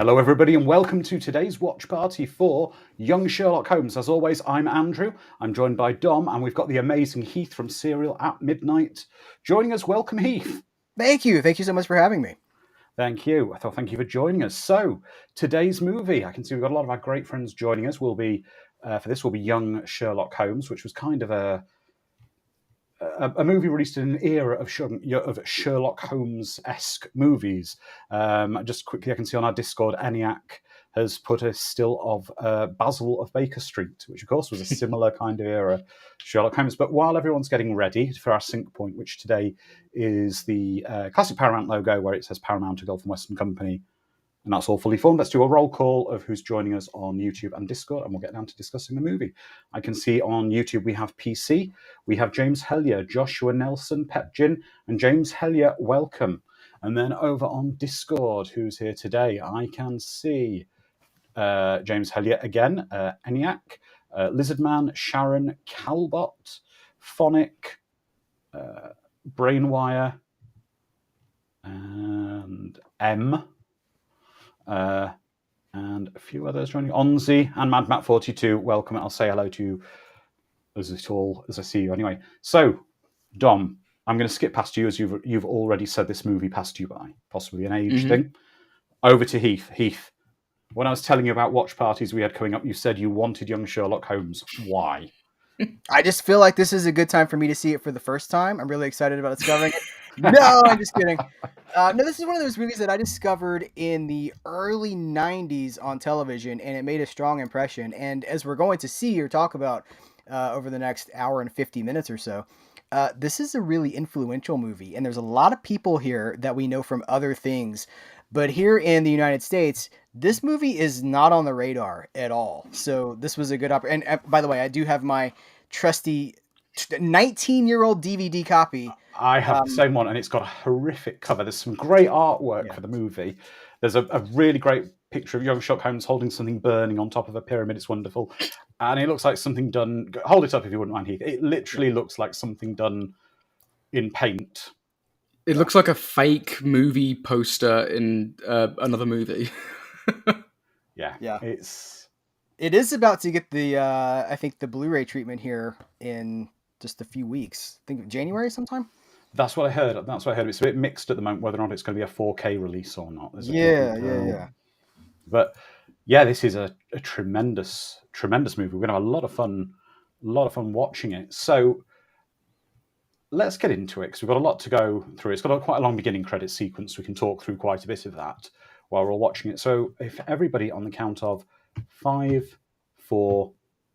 Hello, everybody, and welcome to today's watch party for Young Sherlock Holmes. As always, I'm Andrew. I'm joined by Dom, and we've got the amazing Heath from Serial at Midnight joining us. Welcome, Heath. Thank you. Thank you so much for having me. Thank you. Thank you for joining us. So, today's movie, I can see we've got a lot of our great friends joining us. Will be will be Young Sherlock Holmes, which was kind of a movie released in an era of Sherlock Holmes-esque movies. Just quickly, I can see on our Discord, ENIAC has put a still of Basil of Baker Street, which of course was a similar kind of era Sherlock Holmes. But while everyone's getting ready for our sync point, which today is the classic Paramount logo where it says Paramount, a Gulf and Western Company, and that's all fully formed. Let's do a roll call of who's joining us on YouTube and Discord, and we'll get down to discussing the movie. I can see on YouTube we have PC, we have James Hellier, Joshua Nelson, Pepjin, and James Hellier, welcome. And then over on Discord, who's here today? I can see James Hellier again, ENIAC, Lizardman, Sharon, Calbot, Phonic, Brainwire, and M. And a few others joining. Onzi and MadMat42, welcome. I'll say hello to you as I see you anyway. So, Dom, I'm going to skip past you as you've already said this movie passed you by, possibly an age thing. Over to Heath. Heath, when I was telling you about watch parties we had coming up, you said you wanted Young Sherlock Holmes. Why? I just feel like this is a good time for me to see it for the first time. I'm really excited about discovering it. No, I'm just kidding. No, this is one of those movies that I discovered in the early 90s on television, and it made a strong impression. And as we're going to see or talk about over the next hour and 50 minutes or so, this is a really influential movie. And there's a lot of people here that we know from other things. But here in the United States, this movie is not on the radar at all. So this was a good opportunity. And by the way, I do have my trusty 19-year-old DVD copy. I have the same one, and it's got a horrific cover. There's some great artwork for the movie. There's a really great picture of young Sherlock Holmes holding something burning on top of a pyramid. It's wonderful. And it looks like something done... Hold it up if you wouldn't mind, Heath. It literally looks like something done in paint. It looks like a fake movie poster in another movie. Yeah. It is about to get the, I think, the Blu-ray treatment here in just a few weeks. I think January sometime. That's what I heard. It's a bit mixed at the moment whether or not it's going to be a 4K release or not. Yeah. But yeah, this is a tremendous movie. We're going to have a lot of fun watching it. So let's get into it because we've got a lot to go through. It's got quite a long beginning credit sequence. We can talk through quite a bit of that while we're all watching it. So if everybody on the count of 5, 4,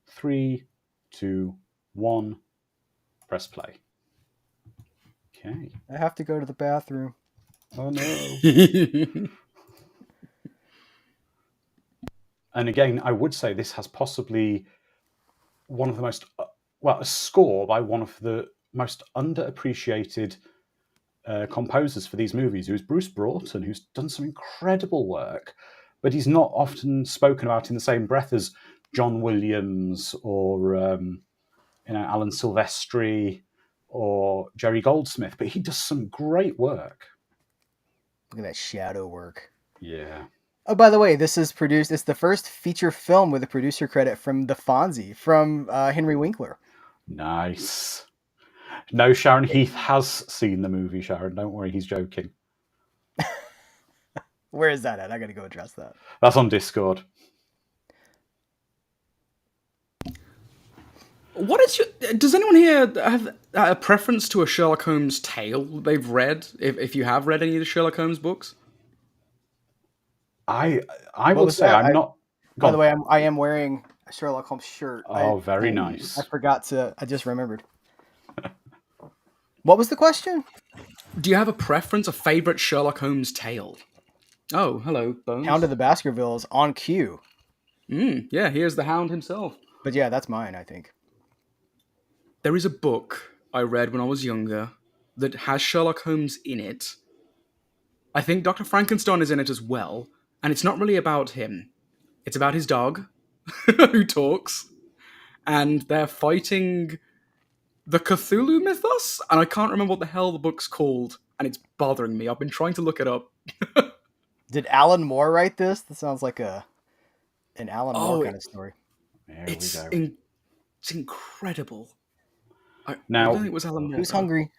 3, 2, 1, press play. Okay. I have to go to the bathroom. Oh no. And again, I would say this has possibly one of the most, a score by one of the most underappreciated composers for these movies, who's Bruce Broughton, who's done some incredible work, but he's not often spoken about in the same breath as John Williams or Alan Silvestri or Jerry Goldsmith, but he does some great work. Look at that shadow work. Yeah. Oh, by the way, this is produced. It's the first feature film with a producer credit from the Fonzie, from Henry Winkler. Nice. No, Sharon, Heath has seen the movie, Sharon. Don't worry, he's joking. Where is that at? I got to go address that. That's on Discord. Does anyone here have a preference to a Sherlock Holmes tale they've read? If you have read any of the Sherlock Holmes books? I will say I'm not... By the way, I am wearing a Sherlock Holmes shirt. Oh, very nice. I forgot to... I just remembered. What was the question? Do you have a preference, a favorite Sherlock Holmes tale? Oh, hello, Bones. Hound of the Baskervilles on cue. Yeah, here's the Hound himself. But yeah, that's mine, I think. There is a book I read when I was younger that has Sherlock Holmes in it. I think Dr. Frankenstein is in it as well, and it's not really about him. It's about his dog, who talks, and they're fighting the Cthulhu mythos, and I can't remember what the hell the book's called, and it's bothering me. I've been trying to look it up. Did Alan Moore write this? This sounds like an Alan Moore Oh, kind of story. There we it's go. it's incredible. I Now- don't think it was Alan Moore. Who's hungry?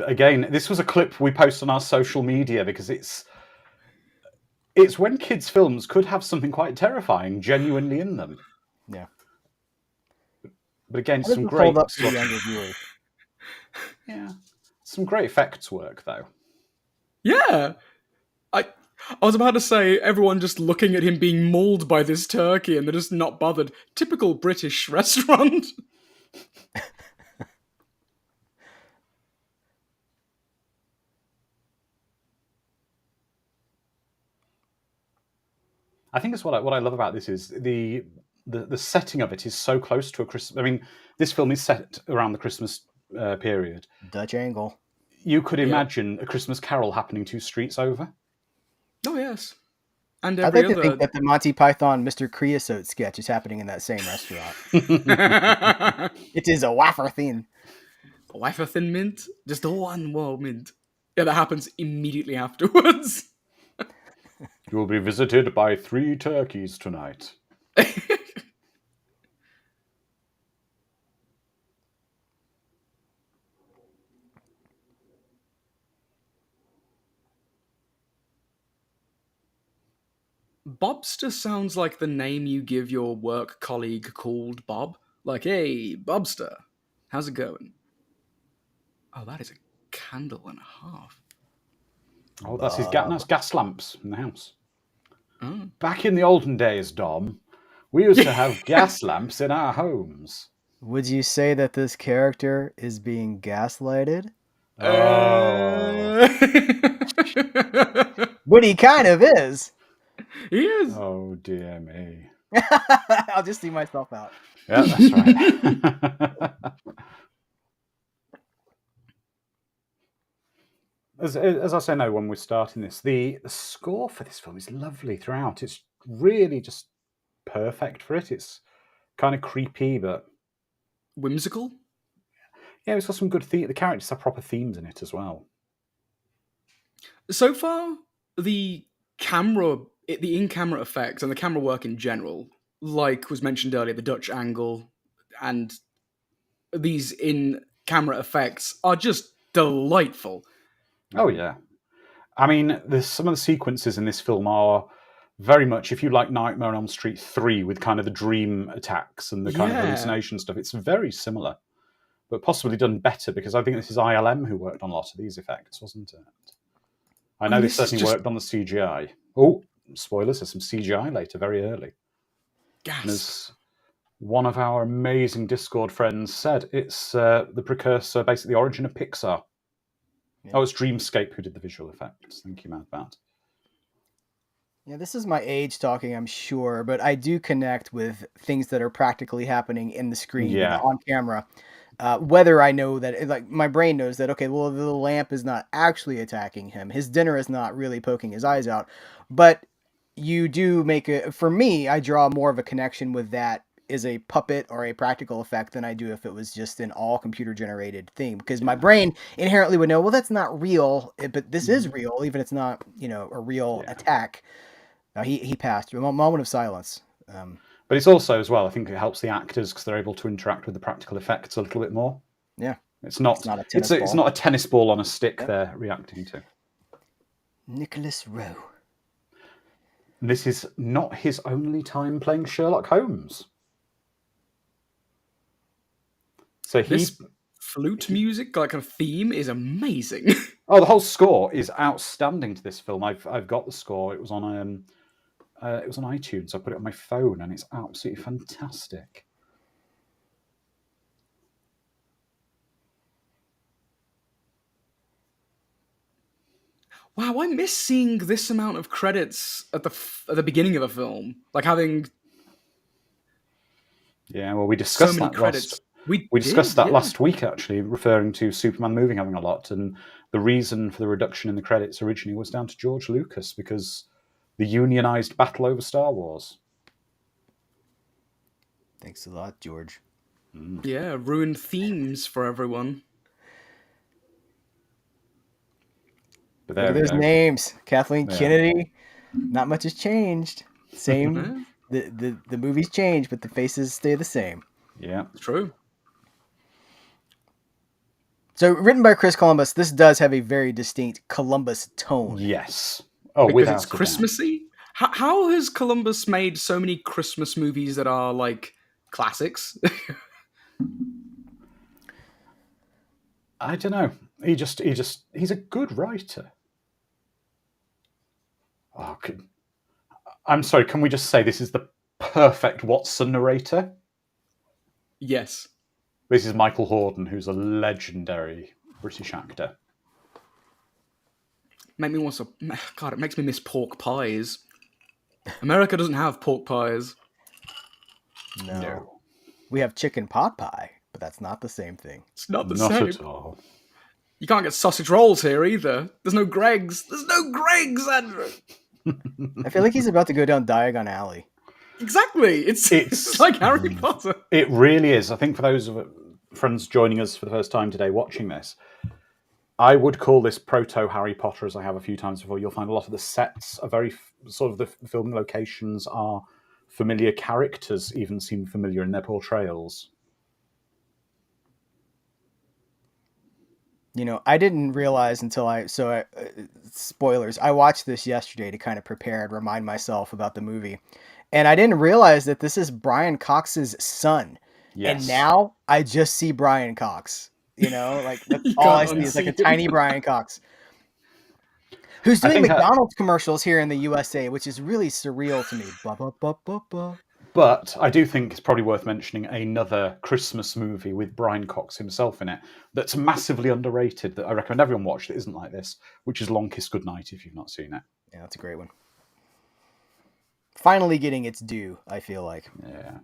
Again, this was a clip we post on our social media because it's when kids' films could have something quite terrifying genuinely in them. Yeah. But again, How does some this great hold up to the younger viewers? some great effects work though. Yeah. I was about to say everyone just looking at him being mauled by this turkey and they're just not bothered. Typical British restaurant. I think that's what I love about this is the setting of it is so close to a Christmas. I mean, this film is set around the Christmas period. Dutch angle. You could imagine a Christmas Carol happening 2 streets over. Oh, yes. And I'd every like to other... think that the Monty Python Mr. Creosote sketch is happening in that same restaurant. It is a wafer thin. A wafer thin mint? Just one more mint. Yeah, that happens immediately afterwards. You will be visited by 3 turkeys tonight. Bobster sounds like the name you give your work colleague called Bob. Like, hey, Bobster, how's it going? Oh, that is a candle and a half. Oh, that's that's gas lamps in the house. Oh. Back in the olden days, Dom, we used to have gas lamps in our homes. Would you say that this character is being gaslighted? Oh. But he kind of is. He is. Oh, dear me. I'll just see myself out. Yeah, that's right. As I say now when we're starting this, the score for this film is lovely throughout. It's really just perfect for it. It's kind of creepy, but Whimsical? yeah, it's got some good the characters have proper themes in it as well. So far, the in-camera effects and the camera work in general, like was mentioned earlier, the Dutch angle and these in-camera effects are just delightful. Oh yeah, I mean, there's some of the sequences in this film are very much, if you like Nightmare on Elm Street 3 with kind of the dream attacks and the kind of hallucination stuff, it's very similar, but possibly done better because I think this is ILM who worked on a lot of these effects, wasn't it? I know this certainly worked on the CGI. Oh, spoilers, there's some CGI later, very early. Gas. And as one of our amazing Discord friends said, it's the precursor, basically the origin of Pixar. Yeah. Oh, it's Dreamscape who did the visual effects. Thank you, Mad Bat. Yeah, this is my age talking, I'm sure, but I do connect with things that are practically happening in the screen, on camera. Whether I know that, like, my brain knows that, okay, well, the lamp is not actually attacking him. His dinner is not really poking his eyes out. But you do for me, I draw more of a connection with that is a puppet or a practical effect than I do if it was just an all computer generated thing, because my brain inherently would know, well, that's not real, but this is real, even if it's not, a real attack. He passed. A moment of silence. But it's also, as well, I think it helps the actors because they're able to interact with the practical effects a little bit more. Yeah. It's not a tennis ball on a stick they're reacting to. Nicholas Rowe. This is not his only time playing Sherlock Holmes. So this flute music, like a theme, is amazing. Oh, the whole score is outstanding to this film. I've got the score. It was on iTunes. I put it on my phone, and it's absolutely fantastic. Wow, I miss seeing this amount of credits at the beginning of a film, like having. Yeah, well, we discussed so many that credits. We discussed that last week, actually, referring to Superman movie having a lot, and the reason for the reduction in the credits originally was down to George Lucas because the unionized battle over Star Wars. Thanks a lot, George. Yeah, ruined themes for everyone. But look at those names: Kathleen Kennedy, Not much has changed. Same. The movies change, but the faces stay the same. Yeah. It's true. So, written by Chris Columbus, this does have a very distinct Columbus tone. Yes. Oh, Because without it's a doubt. Christmassy. How has Columbus made so many Christmas movies that are like classics? I don't know. He's a good writer. Oh, I'm sorry. Can we just say this is the perfect Watson narrator? Yes. This is Michael Hordern, who's a legendary British actor. Make me want to. God, it makes me miss pork pies. America doesn't have pork pies. No. We have chicken pot pie, but that's not the same thing. It's not the Not same. at all. You can't get sausage rolls here either. There's no Greggs. There's no Greggs, Andrew. I feel like he's about to go down Diagon Alley. Exactly. It's like Harry Potter. It really is. I think for those of friends joining us for the first time today watching this, I would call this proto Harry Potter, as I have a few times before. You'll find a lot of the sets are very sort of the filming locations are familiar. Characters even seem familiar in their portrayals. You know, I didn't realize until spoilers. I watched this yesterday to kind of prepare and remind myself about the movie. And I didn't realize that this is Brian Cox's son. Yes. And now I just see Brian Cox. You know, like that's You all I can't see is like a unsee him. tiny Brian Cox. Who's I doing think McDonald's commercials here in the USA, which is really surreal to me. Ba, ba, ba, ba, ba. But I do think it's probably worth mentioning another Christmas movie with Brian Cox himself in it that's massively underrated that I recommend everyone watch that isn't like this, which is Long Kiss Goodnight if you've not seen it. Yeah, that's a great one. Finally getting its due, I feel like. Yeah.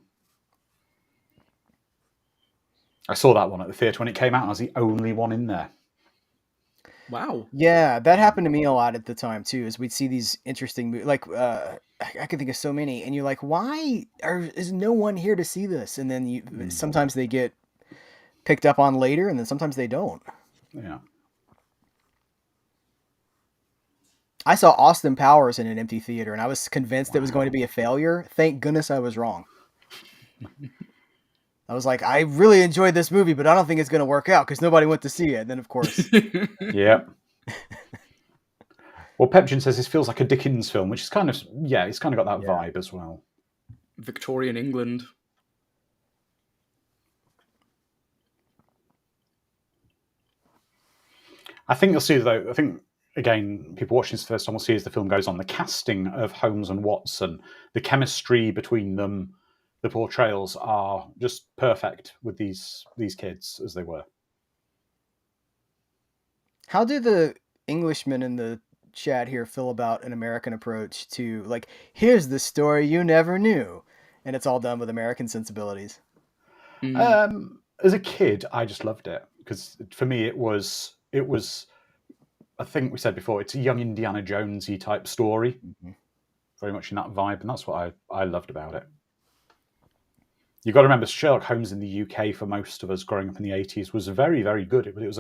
I saw that one at the theatre when it came out and I was the only one in there. Wow. Yeah, that happened to me a lot at the time too. As we'd see these interesting movies, like I could think of so many, and you're like, why is no one here to see this? And then sometimes they get picked up on later, and then sometimes they don't. Yeah. I saw Austin Powers in an empty theater, and I was convinced it was going to be a failure. Thank goodness I was wrong. I was like, I really enjoyed this movie, but I don't think it's going to work out because nobody went to see it. And then, of course, Yeah. Well, Pepjin says this feels like a Dickens film, which is kind of, it's kind of got that vibe as well. Victorian England. I think you'll see, though, again, people watching this the first time will see as the film goes on, the casting of Holmes and Watson, the chemistry between them, the portrayals are just perfect with these kids as they were. how do the Englishmen in the chat here feel about an American approach to, like, here's the story you never knew, and it's all done with American sensibilities? As a kid, I just loved it because for me it was. I think we said before, it's a young Indiana Jonesy type story, very much in that vibe, and that's what I loved about it. You've got to remember, Sherlock Holmes in the UK for most of us growing up in the 80s was very, very good. It was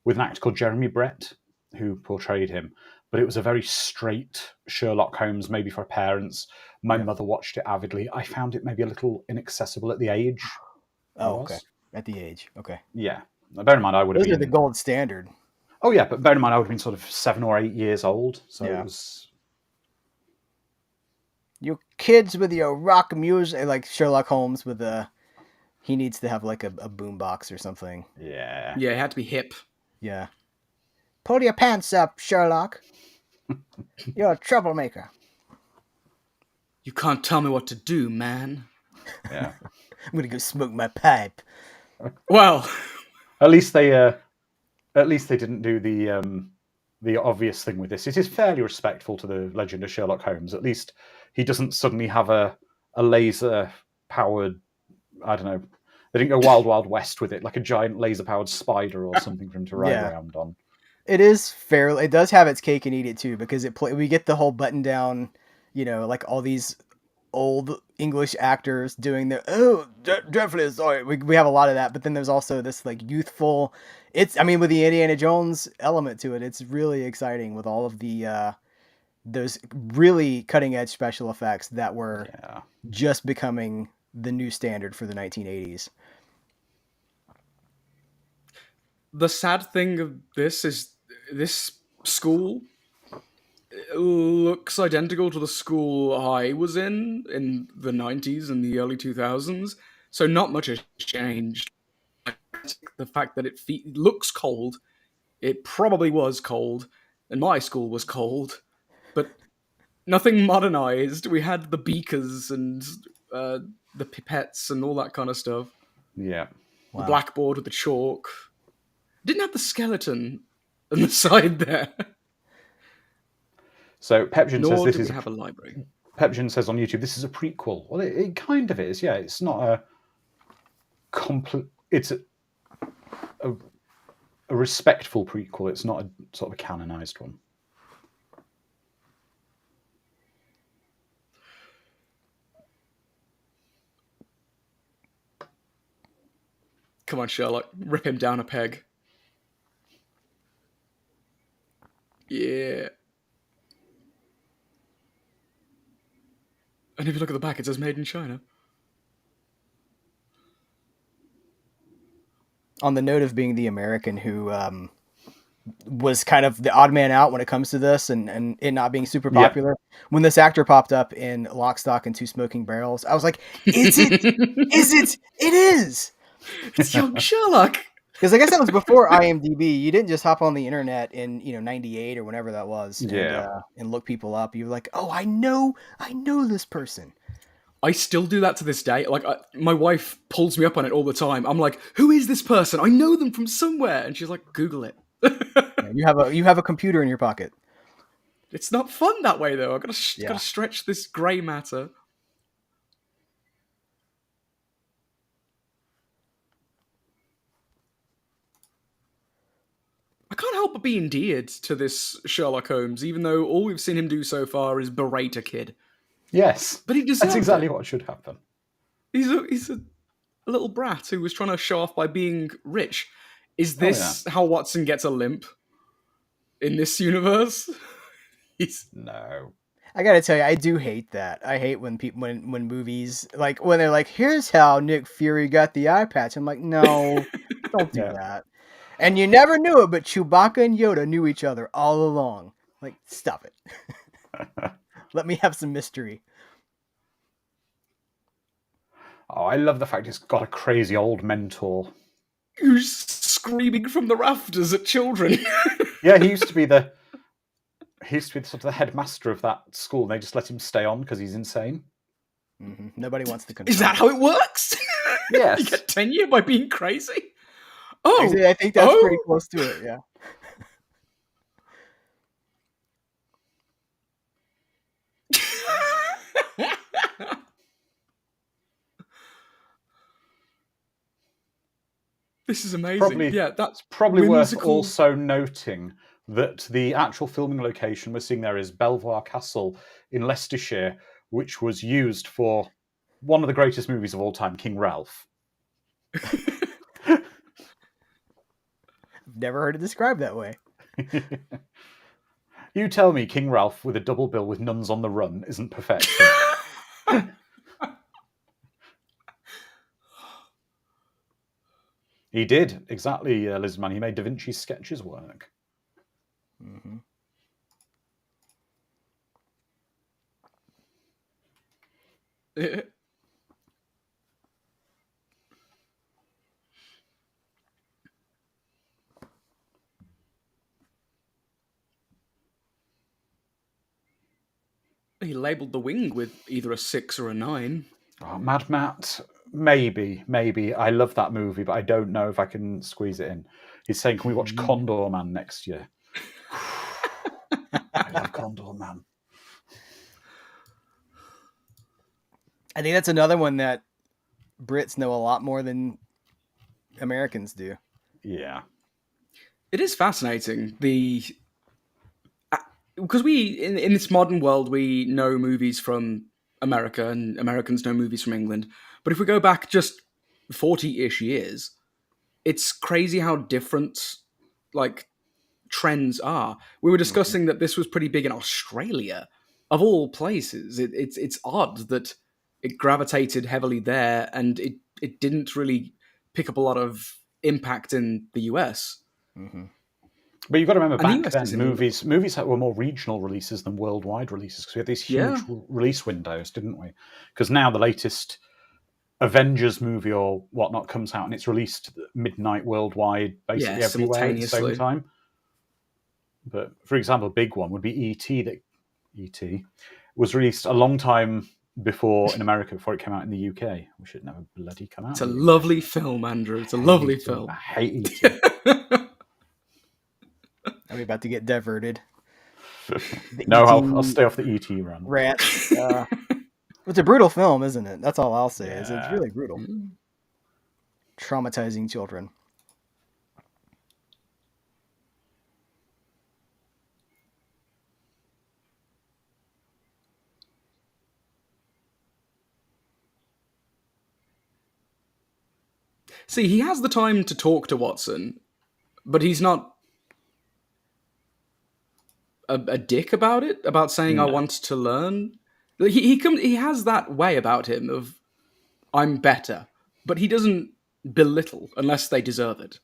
with an actor called Jeremy Brett who portrayed him, but it was a very straight Sherlock Holmes, maybe for parents. My mother watched it avidly. I found it maybe a little inaccessible at the age. Oh, okay. At the age, okay. Yeah. Now, bear in mind, I would have Those been... are the gold standard. Oh, yeah, but bear in mind, I would have been sort of 7 or 8 years old, so it was... You kids with your rock music, like Sherlock Holmes with he needs to have like a boombox or something. Yeah. Yeah, it had to be hip. Yeah. Pull your pants up, Sherlock. You're a troublemaker. You can't tell me what to do, man. Yeah. I'm gonna go smoke my pipe. Well, At least they didn't do the obvious thing with this. It is fairly respectful to the legend of Sherlock Holmes. At least he doesn't suddenly have a laser powered, I don't know. They didn't go wild, wild west with it, like a giant laser powered spider or something for him to ride around on. It is fair. It does have its cake and eat it too, because we get the whole button down, like all these old English actors doing their definitely sorry. We have a lot of that, but then there's also this like youthful. With the Indiana Jones element to it, it's really exciting with all of the those really cutting edge special effects that were Yeah. just becoming the new standard for the 1980s. The sad thing of this is this school looks identical to the school I was in the 90s and the early 2000s. So not much has changed. The fact that it looks cold, it probably was cold, and my school was cold, but nothing modernized. We had the beakers and the pipettes and all that kind of stuff. Yeah. The Wow. blackboard with the chalk. Didn't have the skeleton on the side there. So Pepjin says Nor this do is we have a library. Pepjin says on YouTube this is a prequel. Well, it kind of is. Yeah, it's not a complete. It's a respectful prequel. It's not a sort of a canonized one. Come on, Sherlock. Rip him down a peg. Yeah. And if you look at the back, it says Made in China. On the note of being the American who was kind of the odd man out when it comes to this and it not being super popular, when this actor popped up in Lock, Stock, and Two Smoking Barrels, I was like, is it? Is it? It is! It's young Sherlock! Because I guess that was before IMDb. You didn't just hop on the internet in 98 or whenever that was and look people up. You were like, oh, I know this person. I still do that to this day. Like, my wife pulls me up on it all the time. I'm like, who is this person? I know them from somewhere. And she's like, Google it. You have a computer in your pocket. It's not fun that way, though. I've got to stretch this grey matter. I can't help but be endeared to this Sherlock Holmes, even though all we've seen him do so far is berate a kid. Yes, But he deserves that's exactly it. what should happen. He's a little brat who was trying to show off by being rich. Is this how Watson gets a limp in this universe? No. I gotta tell you, I do hate that. I hate when people when movies like when they're like, "Here's how Nick Fury got the eye patch." I'm like, no, don't do that. And you never knew it, but Chewbacca and Yoda knew each other all along. Like, stop it. Let me have some mystery. Oh, I love the fact it's got a crazy old mentor who's screaming from the rafters at children. Yeah, he used to be the sort of the headmaster of that school. And they just let him stay on because he's insane. Mm-hmm. Nobody wants to control. Is that how it works? Yes. You get tenure by being crazy? Oh, actually, I think that's pretty close to it, yeah. This is amazing. That's probably whimsical. Worth also noting that the actual filming location we're seeing there is Belvoir Castle in Leicestershire, which was used for one of the greatest movies of all time, King Ralph. Never heard it described that way. You tell me King Ralph with a double bill with nuns on the run isn't perfection. He did, exactly, Lizman. He made Da Vinci's sketches work. Mm-hmm. He labelled the wing with either a 6 or a 9. Oh, Mad Matt, maybe. I love that movie, but I don't know if I can squeeze it in. He's saying, can we watch Condor Man next year? I love Condor Man. I think that's another one that Brits know a lot more than Americans do. Yeah. It is fascinating. Because in this modern world, we know movies from America and Americans know movies from England. But if we go back just 40-ish years, it's crazy how different trends are. We were discussing that this was pretty big in Australia, of all places. It's odd that it gravitated heavily there, and it didn't really pick up a lot of impact in the US. Mm-hmm. But you've got to remember, And the back US then, is in movies were more regional releases than worldwide releases, because we had these huge Yeah. release windows, didn't we? Because now the latest Avengers movie or whatnot comes out and it's released midnight worldwide, basically Yeah, everywhere at the same simultaneously. time. But for example, a big one would be E.T. That E.T. was released a long time before in America, before it came out in the UK. Wish it never bloody come out. It's a in the lovely film, Andrew. It's a UK. lovely E.T. film. I hate E.T. Are we about to get diverted? No, ET I'll stay off the E.T. run. Rats. It's a brutal film, isn't it? That's all I'll say. Is it's Yeah. really brutal. Traumatizing children. See, he has the time to talk to Watson, but he's not a dick about it, about saying I No. want to learn. He has that way about him of I'm better, but he doesn't belittle unless they deserve it.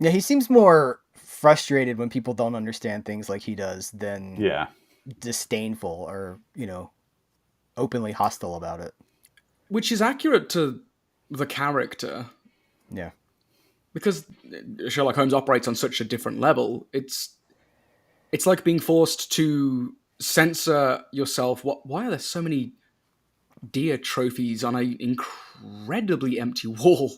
Yeah, he seems more frustrated when people don't understand things like he does than Yeah. disdainful or, openly hostile about it. Which is accurate to the character. Yeah. Because Sherlock Holmes operates on such a different level. It's like being forced to censor yourself. Why are there so many deer trophies on an incredibly empty wall?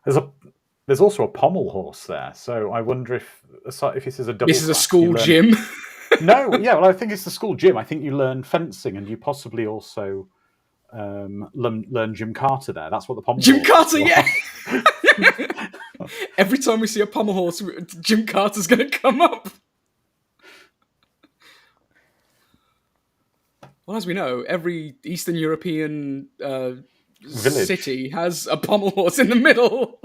There's also a pommel horse there, so I wonder if this is a double. This is a class, school gym. No, yeah, well, I think it's the school gym. I think you learn fencing, and you possibly also learn Jim Carter there. That's what the pommel Jim horse Carter, is yeah. Every time we see a pommel horse, Jim Carter's going to come up. Well, as we know, every Eastern European city has a pommel horse in the middle.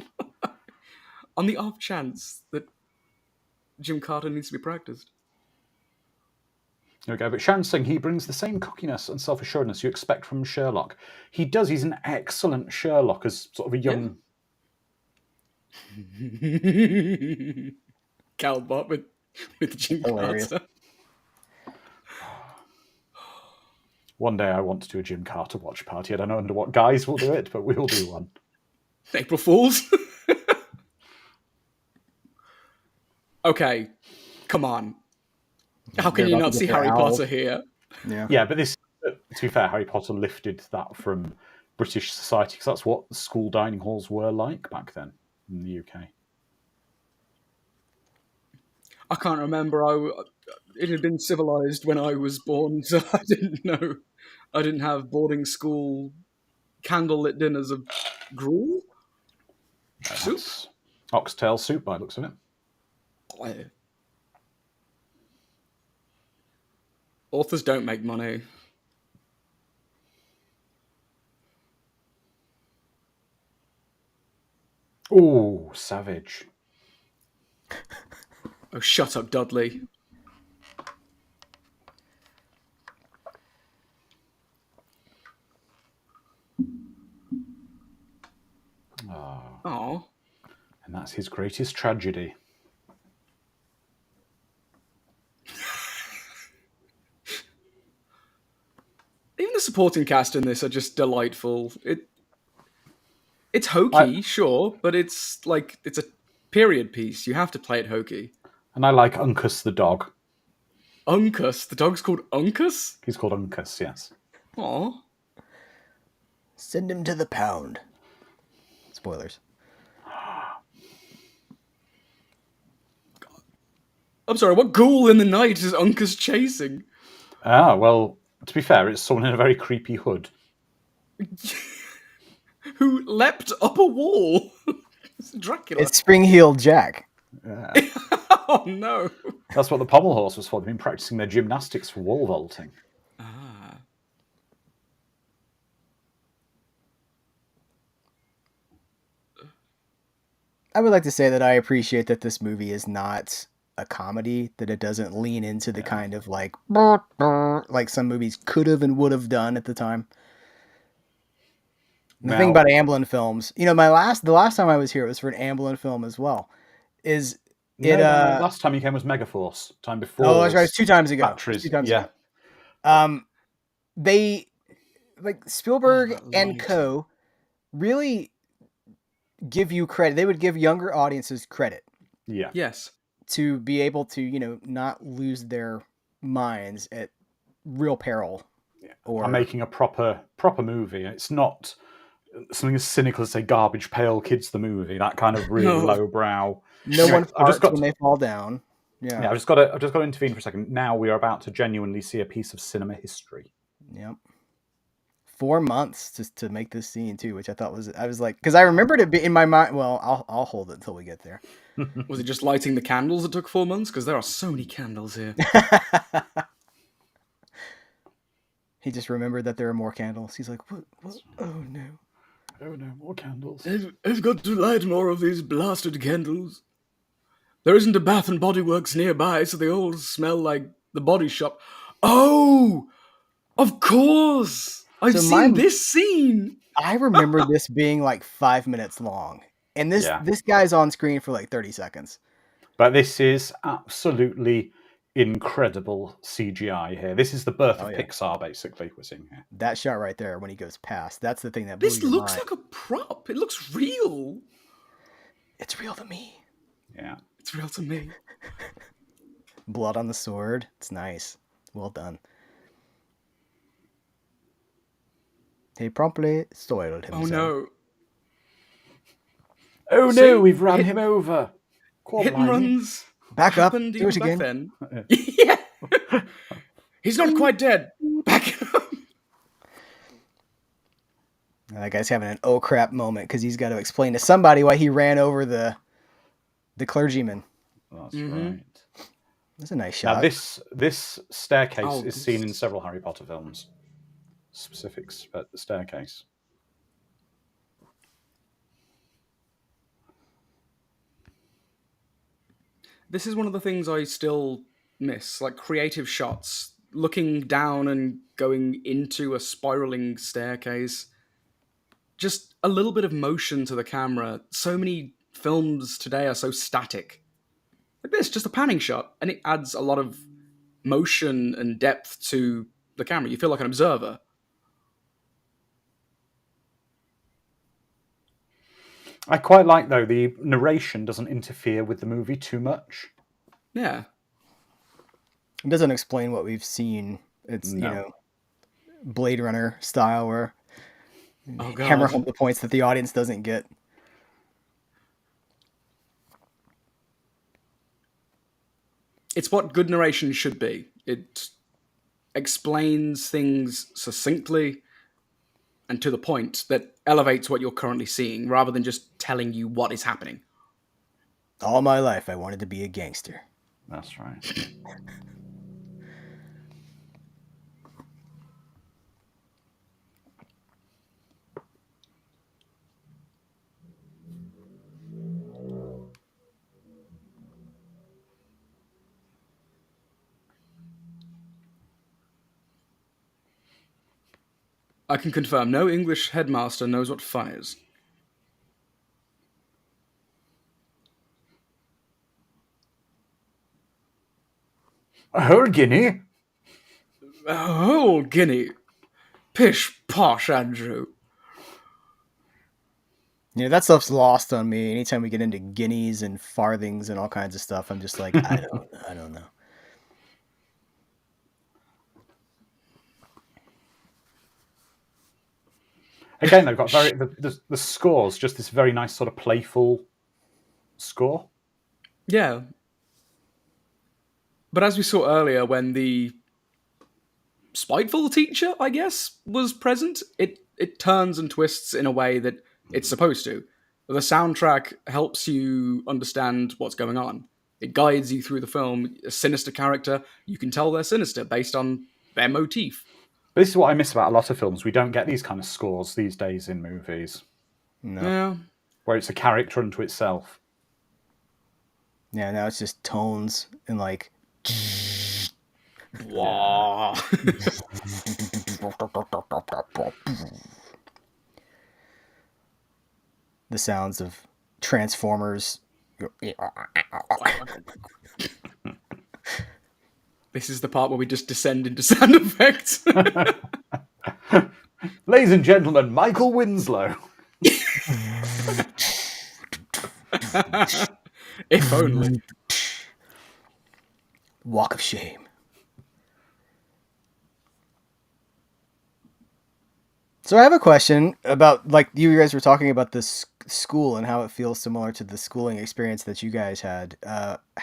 On the off chance that Jim Carter needs to be practiced. There we go. But Sharon's saying he brings the same cockiness and self-assuredness you expect from Sherlock. He does. He's an excellent Sherlock as sort of a young... Calbot with Jim Carter. One day I want to do a Jim Carter watch party. I don't know under what guise we'll do it, but we will do one. April Fools. Okay, come on. How can you not see Harry Potter here? Yeah, but this, to be fair, Harry Potter lifted that from British society, because that's what school dining halls were like back then in the UK. I can't remember. It had been civilized when I was born, so I didn't know. I didn't have boarding school candlelit dinners of gruel? Soup? Oxtail soup, by the looks of it. Authors don't make money. Ooh, savage. Oh, shut up, Dudley. Oh. And that's his greatest tragedy. Even the supporting cast in this are just delightful. It's hokey, sure, but it's a period piece. You have to play it hokey. And I like Uncas the dog. Uncas? The dog's called Uncas? He's called Uncas, yes. Aw. Send him to the pound. Spoilers. I'm sorry, what ghoul in the night is Uncas chasing? Ah, well, to be fair, it's someone in a very creepy hood. Who leapt up a wall? It's Dracula. It's Spring-Heeled Jack. Yeah. Oh, no. That's what the pommel horse was for. They've been practicing their gymnastics for wall vaulting. Ah. I would like to say that I appreciate that this movie is not a comedy, that it doesn't lean into the kind of like some movies could have and would have done at the time. The thing about Amblin films, the last time I was here, it was for an Amblin film as well. No, last time you came was Megaforce. Time before. Oh, that's right. It was 2 times ago. Batteries. 2 times ago. They Spielberg and co. really give you credit. They would give younger audiences credit. Yeah. Yes. To be able to, not lose their minds at real peril. Yeah. Or I'm making a proper movie. It's not something as cynical as say Garbage Pail Kids the movie. That kind of really lowbrow. No one farts when they fall down. Yeah. I've just got to intervene for a second. Now we are about to genuinely see a piece of cinema history. Yep. 4 months just to make this scene too, which I was like, because I remembered it in my mind. Well, I'll hold it until we get there. Was it just lighting the candles that took 4 months? Because there are so many candles here. He just remembered that there are more candles. He's like, what? Oh no. Oh no, more candles. I've got to light more of these blasted candles. There isn't a Bath and Body Works nearby, so they all smell like the Body Shop. Oh! Of course! I've seen this scene! I remember this being like 5 minutes long. And this guy's on screen for like 30 seconds. But this is absolutely incredible CGI here. This is the birth of Pixar, basically, we're seeing here. That shot right there when he goes past, that's the thing that this looks like a prop. It looks real. It's real to me. Yeah. It's real to me. Blood on the sword. It's nice. Well done. He promptly soiled himself. Oh no. Oh no, we've run him over. Hit and runs. Back up. Do it again. Then. Yeah. He's not quite dead. Back up. That guy's having an oh crap moment because he's got to explain to somebody why he ran over the clergyman. That's right. That's a nice shot. Now this staircase is seen in several Harry Potter films. Specifics at the staircase. This is one of the things I still miss, like creative shots, looking down and going into a spiraling staircase. Just a little bit of motion to the camera. So many films today are so static. Like this, just a panning shot, and it adds a lot of motion and depth to the camera. You feel like an observer. I quite like, though, the narration doesn't interfere with the movie too much. Yeah. It doesn't explain what we've seen. It's, Blade Runner style where hammer home the points that the audience doesn't get. It's what good narration should be. It explains things succinctly and to the point that elevates what you're currently seeing rather than just telling you what is happening. All my life, I wanted to be a gangster. That's right. I can confirm, no English headmaster knows what fun is. A whole guinea? A whole guinea. Pish posh, Andrew. That stuff's lost on me. Anytime we get into guineas and farthings and all kinds of stuff, I'm just like, I don't know. Again, they've got the score's just this very nice sort of playful score. Yeah. But as we saw earlier, when the spiteful teacher, I guess, was present, it turns and twists in a way that it's supposed to. The soundtrack helps you understand what's going on. It guides you through the film. A sinister character, you can tell they're sinister based on their motif. But this is what I miss about a lot of films. We don't get these kind of scores these days in movies. No. Yeah. Where it's a character unto itself. Yeah, now it's just tones and like Wow. the sounds of Transformers. This is the part where we just descend into sound effects. Ladies and gentlemen, Michael Winslow. If only. Walk of shame. So I have a question about, like, you guys were talking about this school and how it feels similar to the schooling experience that you guys had.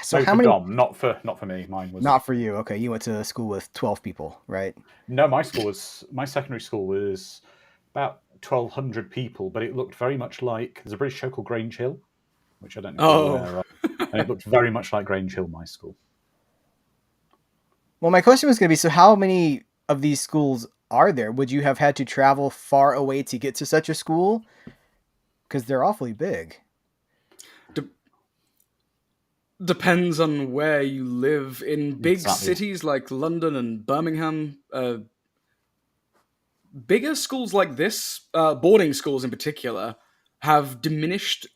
So No, how for many? Dom, not for me. Mine was Not for you. Okay, you went to school with 12 people, right? no. My secondary school was about 1,200 people, but it looked very much like there's a British show called Grange Hill, which I don't know if you're Oh. aware of, and it looked very much like Grange Hill, my school. Well, my question was going to be, so how many of these schools are there? Would you have had to travel far away to get to such a school? Because they're awfully big. Depends on where you live. In big Exactly. cities like London and Birmingham, bigger schools like this, boarding schools in particular, have diminished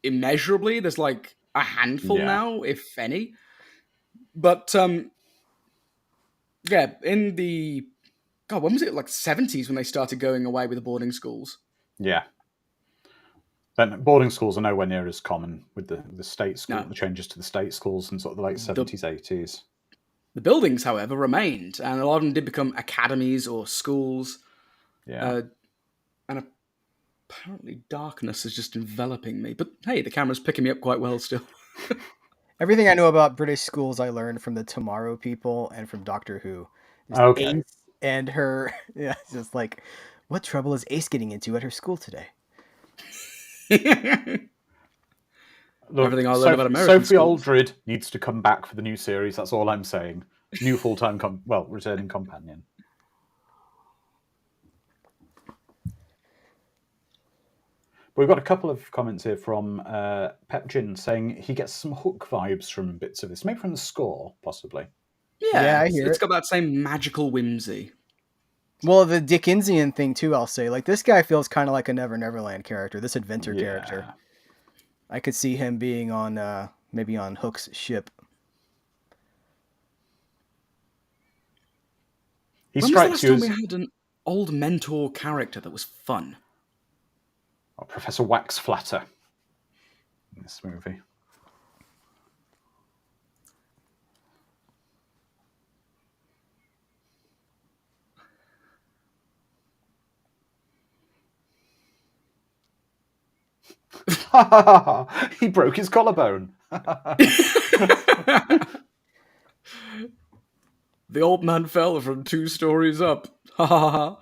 immeasurably. There's like a handful Yeah. now, if any. But yeah, in the when was it? Like 70s when they started going away with the boarding schools. Yeah. Then boarding schools are nowhere near as common with the state school, No. the changes to the state schools in sort of the late 70s, 80s. The buildings, however, remained, and a lot of them did become academies or schools. Yeah. And apparently darkness is just enveloping me. But hey, the camera's picking me up quite well still. Everything I know about British schools I learned from the Tomorrow People and from Doctor Who. Just Okay. Ace and her, yeah, it's just like, what trouble is Ace getting into at her school today? Look, Everything I learned about American Sophie schools. Aldred needs to come back for the new series. That's all I'm saying. New full-time, returning companion. We've got a couple of comments here from Pepjin saying he gets some Hook vibes from bits of this, maybe from the score, possibly. Yeah, I hear it's it. got that same magical whimsy. Well, the Dickensian thing too, I'll say. Like, this guy feels kind of like a Never Neverland character, this adventure character. I could see him being on, maybe on Hook's ship. He When was the strikes last you time as we had an old mentor character that was fun? Professor Wax Flatter in this movie. He broke his collarbone. The old man fell from 2 stories up. Ha ha ha.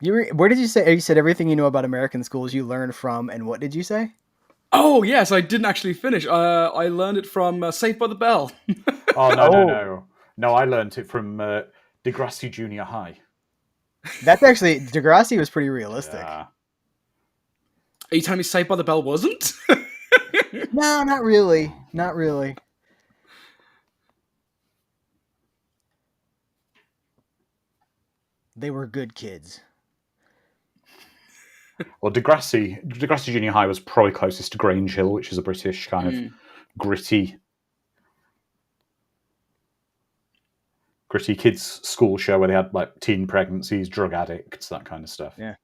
Where did you say? You said everything you know about American schools you learned from, and what did you say? Oh, yes, I didn't actually finish. I learned it from Saved by the Bell. Oh, no. No, I learnt it from Degrassi Junior High. That's actually, Degrassi was pretty realistic. Yeah. Are you telling me Saved by the Bell wasn't? No, not really. Not really. They were good kids. Well, Degrassi Junior High was probably closest to Grange Hill, which is a British kind of gritty kids school show where they had like teen pregnancies, drug addicts, that kind of stuff. Yeah.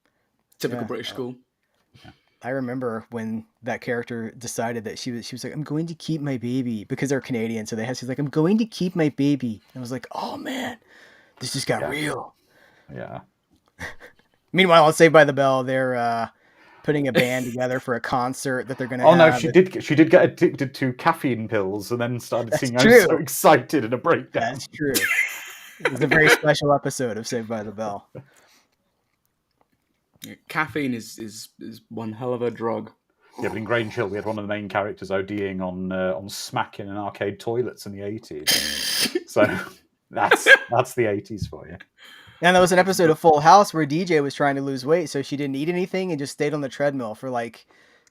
Typical Yeah. British school. I remember when that character decided that she was like, I'm going to keep my baby, because they're Canadian, so she's like, I'm going to keep my baby. And I was like, oh man, this just got real. Yeah. Meanwhile, on Saved by the Bell, they're putting a band together for a concert that they're going to have. No, she did get addicted to caffeine pills and then started singing, I'm so excited, in a breakdown. That's true. It was a very special episode of Saved by the Bell. Caffeine is one hell of a drug. Yeah, but in Grange Hill, we had one of the main characters ODing on smack in an arcade toilets in the 80s. So that's the 80s for you. And there was an episode of Full House where DJ was trying to lose weight, so she didn't eat anything and just stayed on the treadmill for like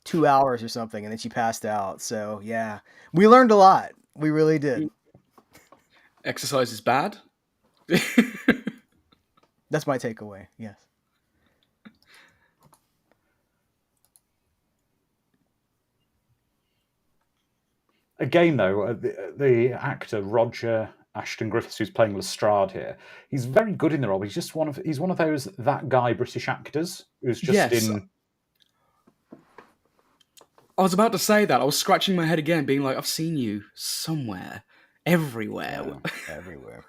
2 hours or something, and then she passed out. So yeah, we learned a lot. We really did. Exercise is bad. That's my takeaway. Yes. Again, though, the actor Roger Ashton Griffiths, who's playing Lestrade here, he's very good in the role. He's one of those that guy British actors who's just Yes. in. I was about to say that. I was scratching my head again, being like, I've seen you somewhere, everywhere. Everywhere.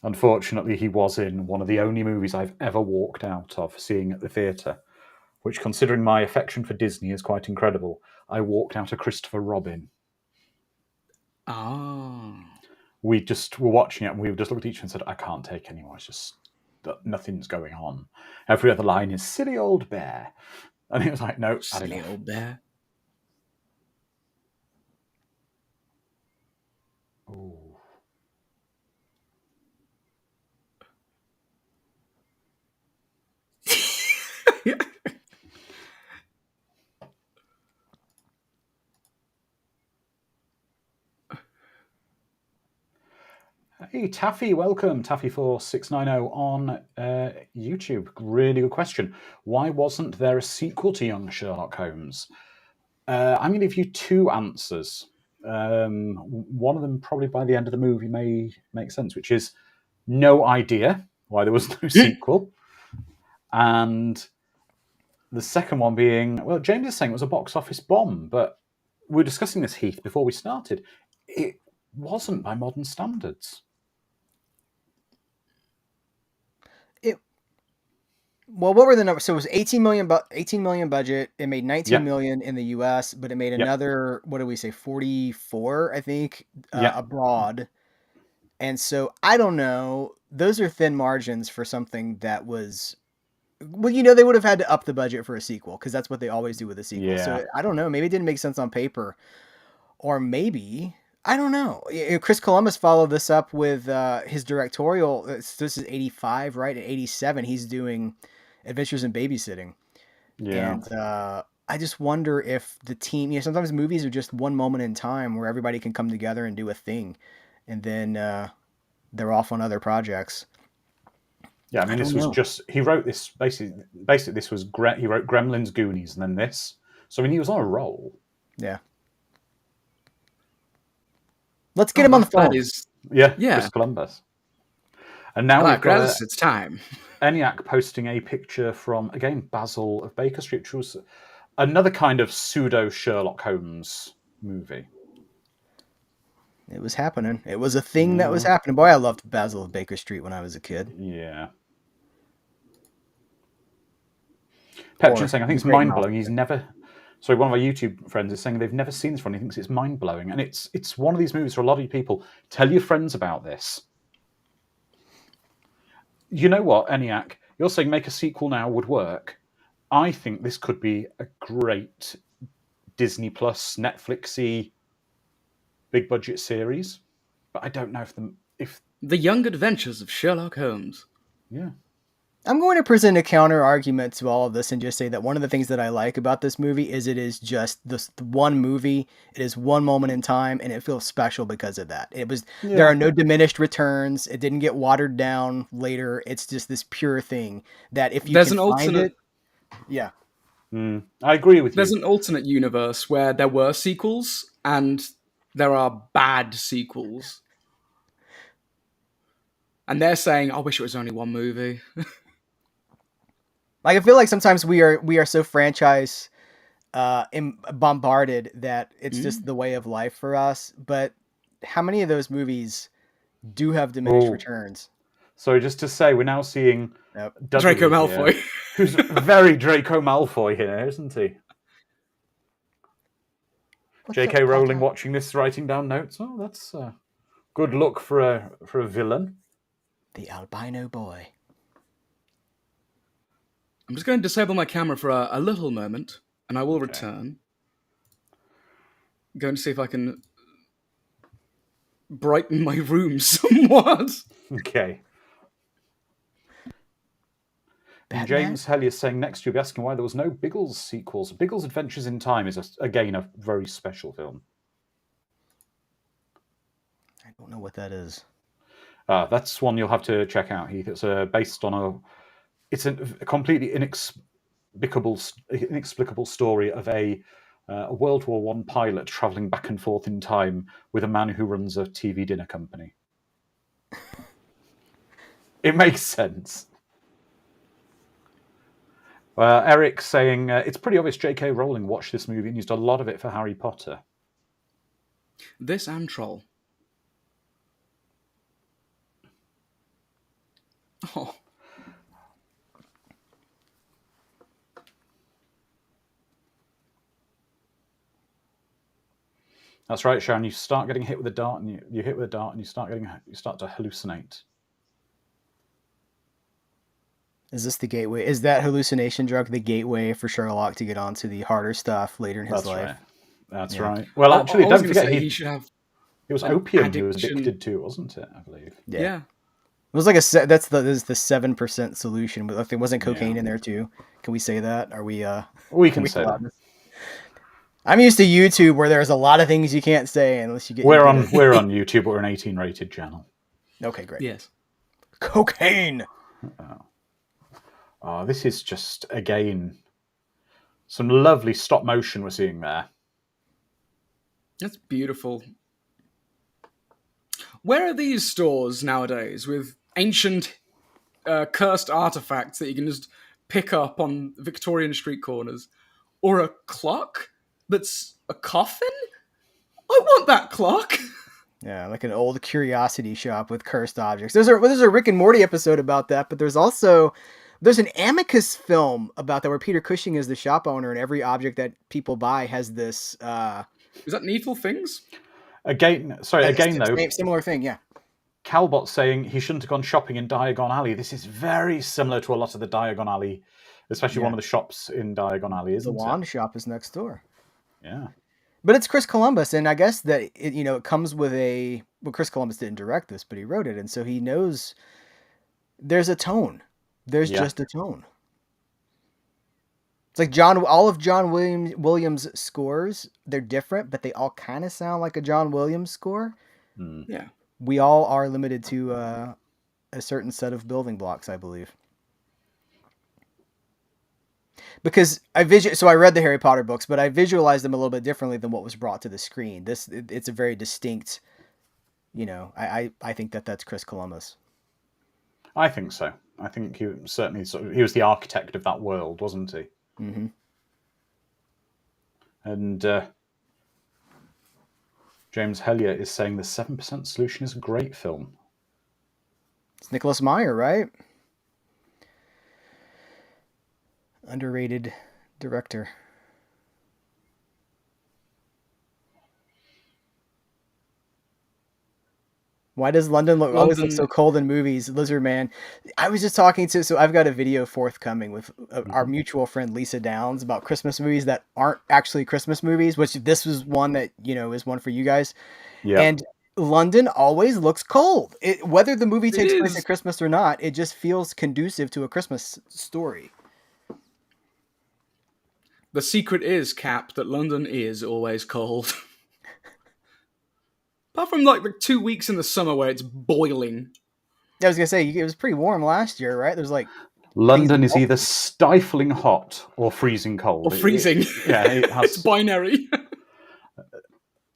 Unfortunately, he was in one of the only movies I've ever walked out of seeing at the theatre, which, considering my affection for Disney, is quite incredible. I walked out of Christopher Robin. Oh. We just were watching it and we just looked at each other and said, I can't take anymore. It's just that nothing's going on. Every other line is silly old bear. And it was like, no, Silly old bear. Ooh. Hey, Taffy, welcome. Taffy4690 on YouTube. Really good question. Why wasn't there a sequel to Young Sherlock Holmes? I'm going to give you two answers. One of them, probably by the end of the movie, may make sense, which is no idea why there was no sequel. And the second one being, well, James is saying it was a box office bomb, but we were discussing this, Heath, before we started. It wasn't by modern standards. Well, what were the numbers? So it was 18 million budget. It made 19 Yep. million in the US, but it made another, what did we say, 44, I think, abroad. And so I don't know. Those are thin margins for something that was, well, they would have had to up the budget for a sequel because that's what they always do with a sequel. Yeah. So I don't know. Maybe it didn't make sense on paper, or maybe, I don't know. Chris Columbus followed this up with his directorial. This is 85, right? At 87, he's doing Adventures in Babysitting. Yeah. And I just wonder if the team, sometimes movies are just one moment in time where everybody can come together and do a thing. And then they're off on other projects. Yeah, I mean, this was just, he wrote this, basically this was, he wrote Gremlins, Goonies, and then this. So, I mean, he was on a roll. Yeah. Let's get him on the phone. Yeah, Chris Columbus. And now we've got it's time. ENIAC posting a picture from, again, Basil of Baker Street, which was another kind of pseudo Sherlock Holmes movie. It was happening. It was a thing that was happening. Boy, I loved Basil of Baker Street when I was a kid. Yeah. Petron saying, I think it's mind-blowing. He's never... So one of our YouTube friends is saying they've never seen this one. He thinks it's mind-blowing. And it's one of these movies for a lot of people. Tell your friends about this. You know what, ENIAC? You're saying make a sequel now would work. I think this could be a great Disney Plus, Netflixy, big budget series. But I don't know if The Young Adventures of Sherlock Holmes. Yeah. I'm going to present a counter argument to all of this and just say that one of the things that I like about this movie is it is just this one movie. It is one moment in time, and it feels special because of that. There are no diminished returns. It didn't get watered down later. It's just this pure thing that if you There's can an find alternate. it, yeah. I agree with you. There's an alternate universe where there were sequels and there are bad sequels. And they're saying, I wish it was only one movie. Like, I feel like sometimes we are so franchise bombarded that it's just the way of life for us. But how many of those movies do have diminished returns? So just to say, we're now seeing Draco Malfoy. Who's very Draco Malfoy here, isn't he? J.K. Rowling watching this, writing down notes. Oh, that's a good look for a villain. The albino boy. I'm just going to disable my camera for a little moment, and I will return. Going to see if I can brighten my room somewhat. Okay. And James Hellier saying next you'll be asking why there was no Biggles sequels. Biggles Adventures in Time is, again, a very special film. I don't know what that is. That's one you'll have to check out, Heath. It's based on it's a completely inexplicable story of a World War I pilot traveling back and forth in time with a man who runs a TV dinner company. It makes sense. Eric saying it's pretty obvious J.K. Rowling watched this movie and used a lot of it for Harry Potter. This and Troll. Oh. That's right, Sharon. You start getting hit with a dart, and you hit with a dart, and you start to hallucinate. Is this the gateway? Is that hallucination drug the gateway for Sherlock to get onto the harder stuff later in his life? Right. That's right. Well, actually, don't forget he should have. It was opium he was addicted to, wasn't it? I believe. Yeah. It was like that's the 7% solution. But there wasn't cocaine in there too. Can we say that? Are we? We can say that. I'm used to YouTube where there's a lot of things you can't say unless you get. We're on YouTube. We're an 18 rated channel. Okay, great. Yes. Cocaine. Oh, this is just again some lovely stop motion we're seeing there. That's beautiful. Where are these stores nowadays with ancient cursed artifacts that you can just pick up on Victorian street corners? Or a clock that's a coffin? I want that clock. Yeah, like an old curiosity shop with cursed objects. There's a Rick and Morty episode about that, but there's an Amicus film about that where Peter Cushing is the shop owner and every object that people buy has this... Is that Needful Things? Again, though... Similar thing, yeah. Calbot saying he shouldn't have gone shopping in Diagon Alley. This is very similar to a lot of the Diagon Alley, especially one of the shops in Diagon Alley, isn't it? The wand shop is next door. Yeah. But it's Chris Columbus, and I guess that it comes with well, Chris Columbus didn't direct this, but he wrote it, and so he knows there's a tone. There's just a tone. It's like all of John Williams' scores, they're different, but they all kind of sound like a John Williams score. Yeah. We all are limited to a certain set of building blocks, I believe. Because I read the Harry Potter books, but I visualized them a little bit differently than what was brought to the screen. It's a very distinct, I think that's Chris Columbus. I think so. I think he was the architect of that world, wasn't he? Mm-hmm. And James Hellier is saying the 7% Solution is a great film. It's Nicholas Meyer, right? Underrated director. Why does London always look so cold in movies? Lizard Man. I was just talking so I've got a video forthcoming with our mutual friend Lisa Downs about Christmas movies that aren't actually Christmas movies, which this was one that, is one for you guys. Yeah. And London always looks cold. Whether the movie takes place at Christmas or not, it just feels conducive to a Christmas story. The secret is, Cap, that London is always cold. Apart from like the 2 weeks in the summer where it's boiling. I was going to say, it was pretty warm last year, right? There's London is either stifling hot or freezing cold. Or freezing. It's binary.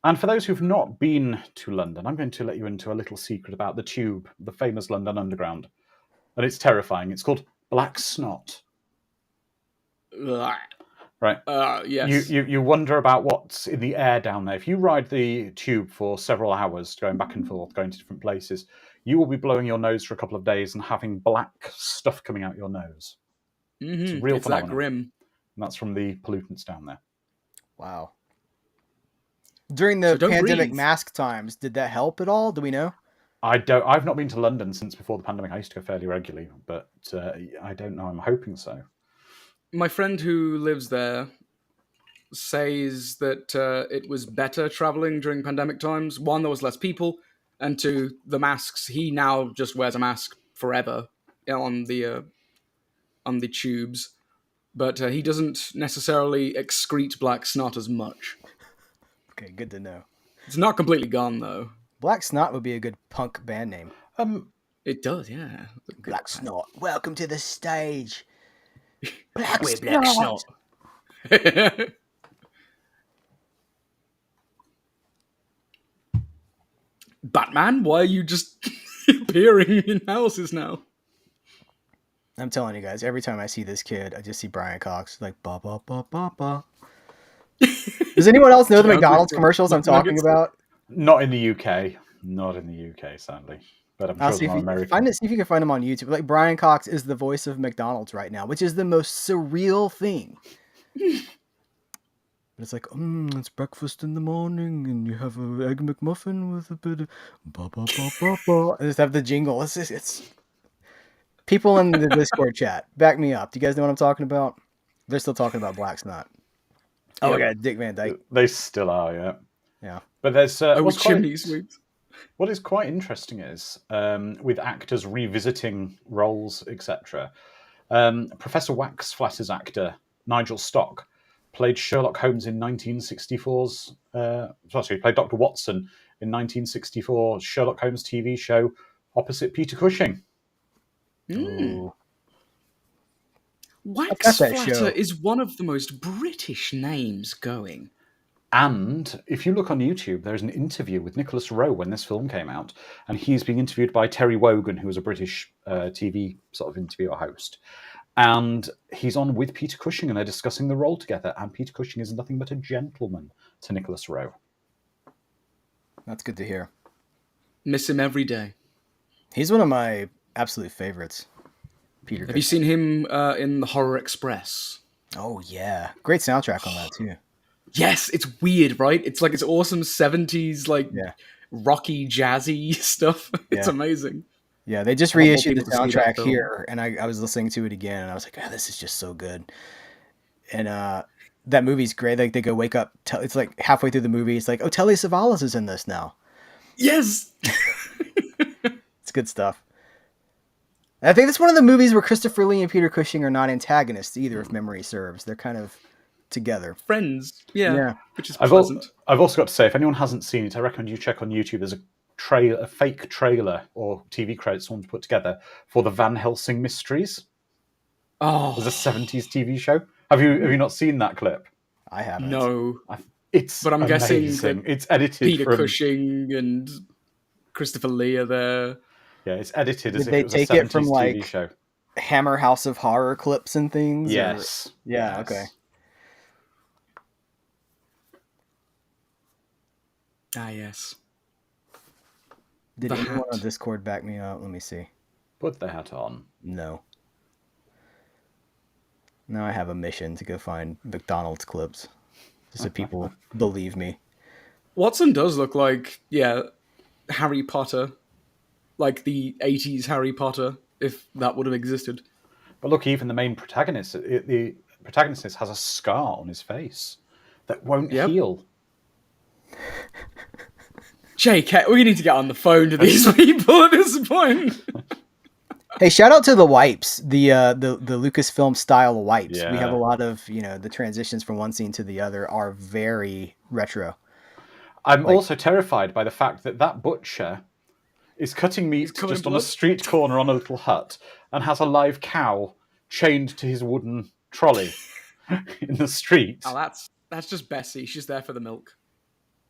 And for those who've not been to London, I'm going to let you into a little secret about the Tube, the famous London Underground. And it's terrifying. It's called Black Snot. Right. Yes. You wonder about what's in the air down there. If you ride the Tube for several hours, going back and forth, going to different places, you will be blowing your nose for a couple of days and having black stuff coming out your nose. Mm-hmm. It's a real phenomenon. That grim. And that's from the pollutants down there. Wow. During the pandemic mask times, did that help at all? Do we know? I've not been to London since before the pandemic. I used to go fairly regularly, but I don't know. I'm hoping so. My friend who lives there says that it was better traveling during pandemic times. One, there was less people, and two, the masks. He now just wears a mask forever on the on the tubes, but he doesn't necessarily excrete black snot as much. Okay, good to know. It's not completely gone, though. Black Snot would be a good punk band name. It does, yeah. Black Snot, welcome to the stage. Black We're Snot. black snot. Batman, why are you just appearing in houses now? I'm telling you guys, every time I see this kid, I just see Brian Cox like ba ba ba ba ba. Does anyone else know the McDonald's commercials I'm talking about? Not in the UK. Not in the UK, sadly. But I'm sure See they're if American. see if you can find him on YouTube. Like Brian Cox is the voice of McDonald's right now, which is the most surreal thing. It's like, it's breakfast in the morning, and you have an egg McMuffin with a bit of ba ba ba ba ba. I just have the jingle. It's people in the Discord chat. Back me up. Do you guys know what I'm talking about? They're still talking about Black Snot. Oh my God, Dick Van Dyke. They still are, yeah. Yeah. But there's chimney sweeps. What is quite interesting is with actors revisiting roles, etc. Professor Waxflatter's actor Nigel Stock played Sherlock Holmes in 1964's. He played Dr. Watson in 1964's Sherlock Holmes TV show opposite Peter Cushing. Ooh. Waxflatter is one of the most British names going. And if you look on YouTube, there's an interview with Nicholas Rowe when this film came out, and he's being interviewed by Terry Wogan, who was a British TV sort of interviewer host. And he's on with Peter Cushing, and they're discussing the role together. And Peter Cushing is nothing but a gentleman to Nicholas Rowe. That's good to hear. Miss him every day. He's one of my absolute favorites. Peter Cushing. Have you seen him in The Horror Express? Oh, yeah. Great soundtrack on that, too. Yes, it's weird, right? It's like it's awesome 70s, like rocky, jazzy stuff. It's amazing. Yeah, they just reissued the soundtrack here, and I was listening to it again, and I was like, oh, this is just so good. And that movie's great. Like, they go wake up. It's like halfway through the movie, it's like, oh, Telly Savalas is in this now. Yes! It's good stuff. And I think that's one of the movies where Christopher Lee and Peter Cushing are not antagonists either, if memory serves. They're kind of together. Friends, yeah. Which is I've also got to say, if anyone hasn't seen it, I recommend you check on YouTube. There's a fake trailer or TV credits someone's put together for the Van Helsing Mysteries. Oh, there's a 70s TV show. Have you not seen that clip? I haven't. No, but I'm guessing it's edited. Peter Cushing and Christopher Lee are there. Yeah, it's edited as if it was a 70s it from TV show. Hammer House of Horror clips and things. Yes. Yeah. Okay. Ah, yes. Did anyone on Discord back me up? Let me see. Put the hat on. No. Now I have a mission to go find McDonald's clips. Just so people believe me. Watson does look like, Harry Potter. Like the 80s Harry Potter, if that would have existed. But look, even the main protagonist, the protagonist has a scar on his face that won't heal. JK, we need to get on the phone to these people at this point. Hey, shout out to the wipes, the Lucasfilm style wipes. Yeah. We have a lot of, the transitions from one scene to the other are very retro. I'm also terrified by the fact that butcher is cutting meat just on a street corner on a little hut and has a live cow chained to his wooden trolley in the street. Oh, that's just Bessie. She's there for the milk.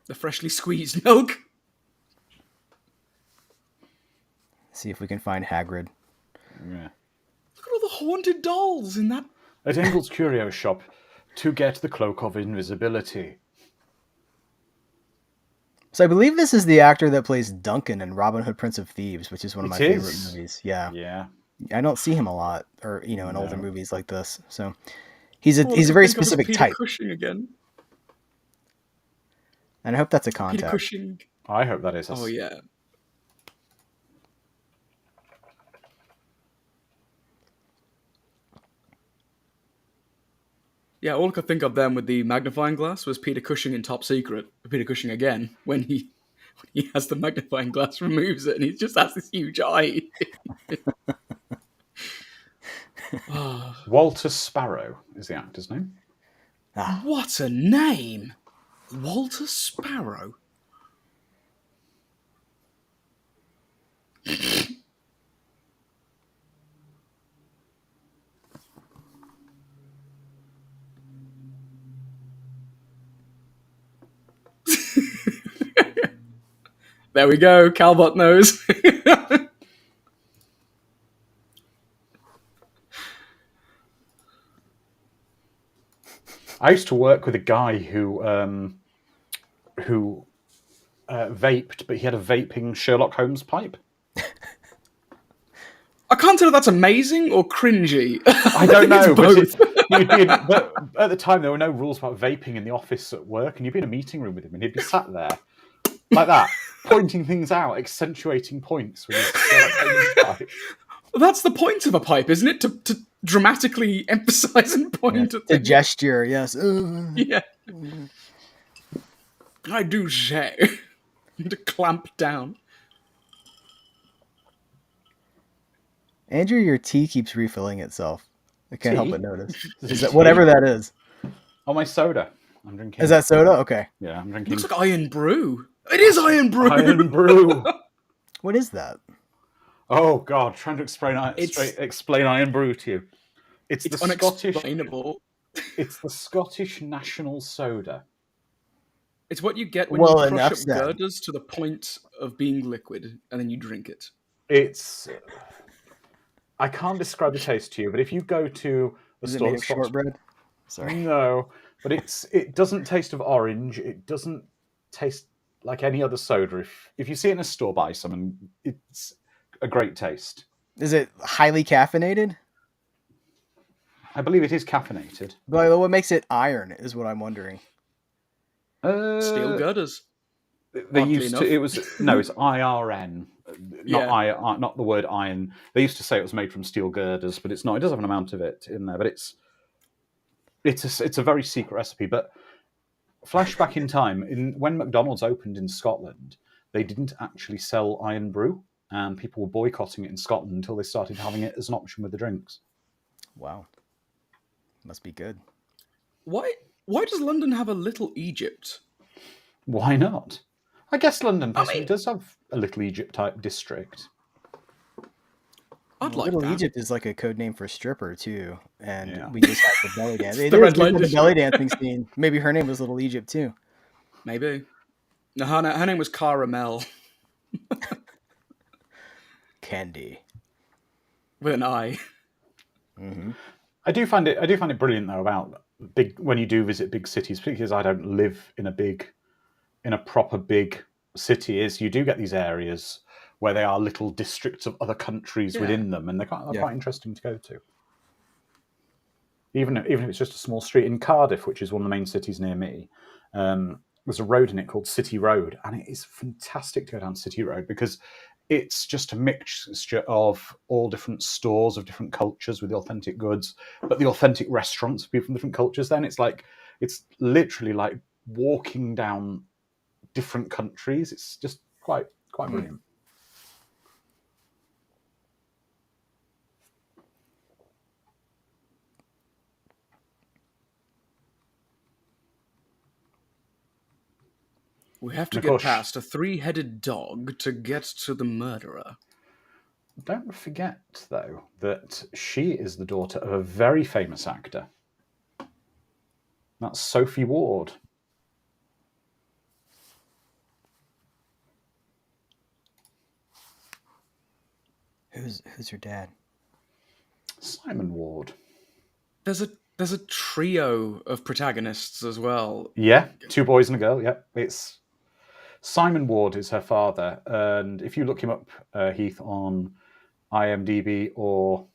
The freshly squeezed milk. See if we can find Hagrid. Yeah. Look at all the haunted dolls in that. At Ingle's Curio Shop to get the Cloak of Invisibility. So I believe this is the actor that plays Duncan in Robin Hood Prince of Thieves, which is one of my favorite movies. Yeah. Yeah. I don't see him a lot, or in older movies like this. So he's a very specific type. Peter Cushing again. And I hope that's a contact. Peter Cushing. I hope that is. Oh yeah. Yeah, all I could think of then with the magnifying glass was Peter Cushing in Top Secret. Peter Cushing again, when he has the magnifying glass, removes it, and he just has this huge eye. Walter Sparrow is the actor's name. What a name! Walter Sparrow. There we go. Calbot knows. I used to work with a guy who vaped, but he had a vaping Sherlock Holmes pipe. I can't tell if that's amazing or cringy. I don't know, both. but at the time there were no rules about vaping in the office at work, and you'd be in a meeting room with him, and he'd be sat there like that, pointing things out, accentuating points with his Sherlock Holmes pipe. That's the point of a pipe, isn't it? To dramatically emphasize and point at The things. gesture, yes. Yeah. I do say. To clamp down. Andrew, your tea keeps refilling itself. I can't help Tea? but notice. Is Is it that tea? whatever that is? Oh, my soda. I'm drinking. Is that soda? Okay. Yeah, I'm drinking. Looks like Iron Brew. It is Iron Brew. Iron Brew. What is that? Oh God, trying to explain Iron Brew to you. It's the Scottish. Unexplainable. It's the Scottish national soda. It's what you get when Well, you crush enough up said. girders to the point of being liquid, and then you drink it. It's. I can't describe the taste to you, but if you go to a Is it store, made of shortbread? Sorry. no, but it doesn't taste of orange. It doesn't taste like any other soda. If you see it in a store, buy some, and it's a great taste. Is it highly caffeinated? I believe it is caffeinated. But what makes it iron is what I'm wondering. Steel girders. They Oddly used enough. to. It was no. It's IRN, not the word iron. They used to say it was made from steel girders, but it's not. It does have an amount of it in there, but it's a very secret recipe. But flashback in time, when McDonald's opened in Scotland, they didn't actually sell Iron Brew, and people were boycotting it in Scotland until they started having it as an option with the drinks. Wow. Must be good. Why does London have a Little Egypt? Why not? I guess London possibly does have a Little Egypt type district. I'd like Little that. Egypt is like a code name for stripper too, and Yeah. we just had the belly dance. It The is red light the district. belly dancing scene. Maybe her name was Little Egypt too. Maybe. No, her name was Caramel Candy. with an I. Mm-hmm. I do find it brilliant though about when you do visit big cities, particularly as I don't live in a proper big city. Is you do get these areas where they are little districts of other countries within them, and they're quite interesting to go to. Even if it's just a small street in Cardiff, which is one of the main cities near me, there's a road in it called City Road, and it is fantastic to go down City Road because it's just a mixture of all different stores of different cultures with the authentic goods, but the authentic restaurants of people from different cultures. Then it's literally like walking down different countries. It's just quite brilliant. We have to Of get course. past a 3-headed dog to get to the murderer. Don't forget, though, that she is the daughter of a very famous actor. That's Sophie Ward. Who's her dad? Simon Ward. There's a trio of protagonists as well. Yeah, 2 boys and a girl. Yeah, it's Simon Ward is her father, and if you look him up, Heath, on IMDb, or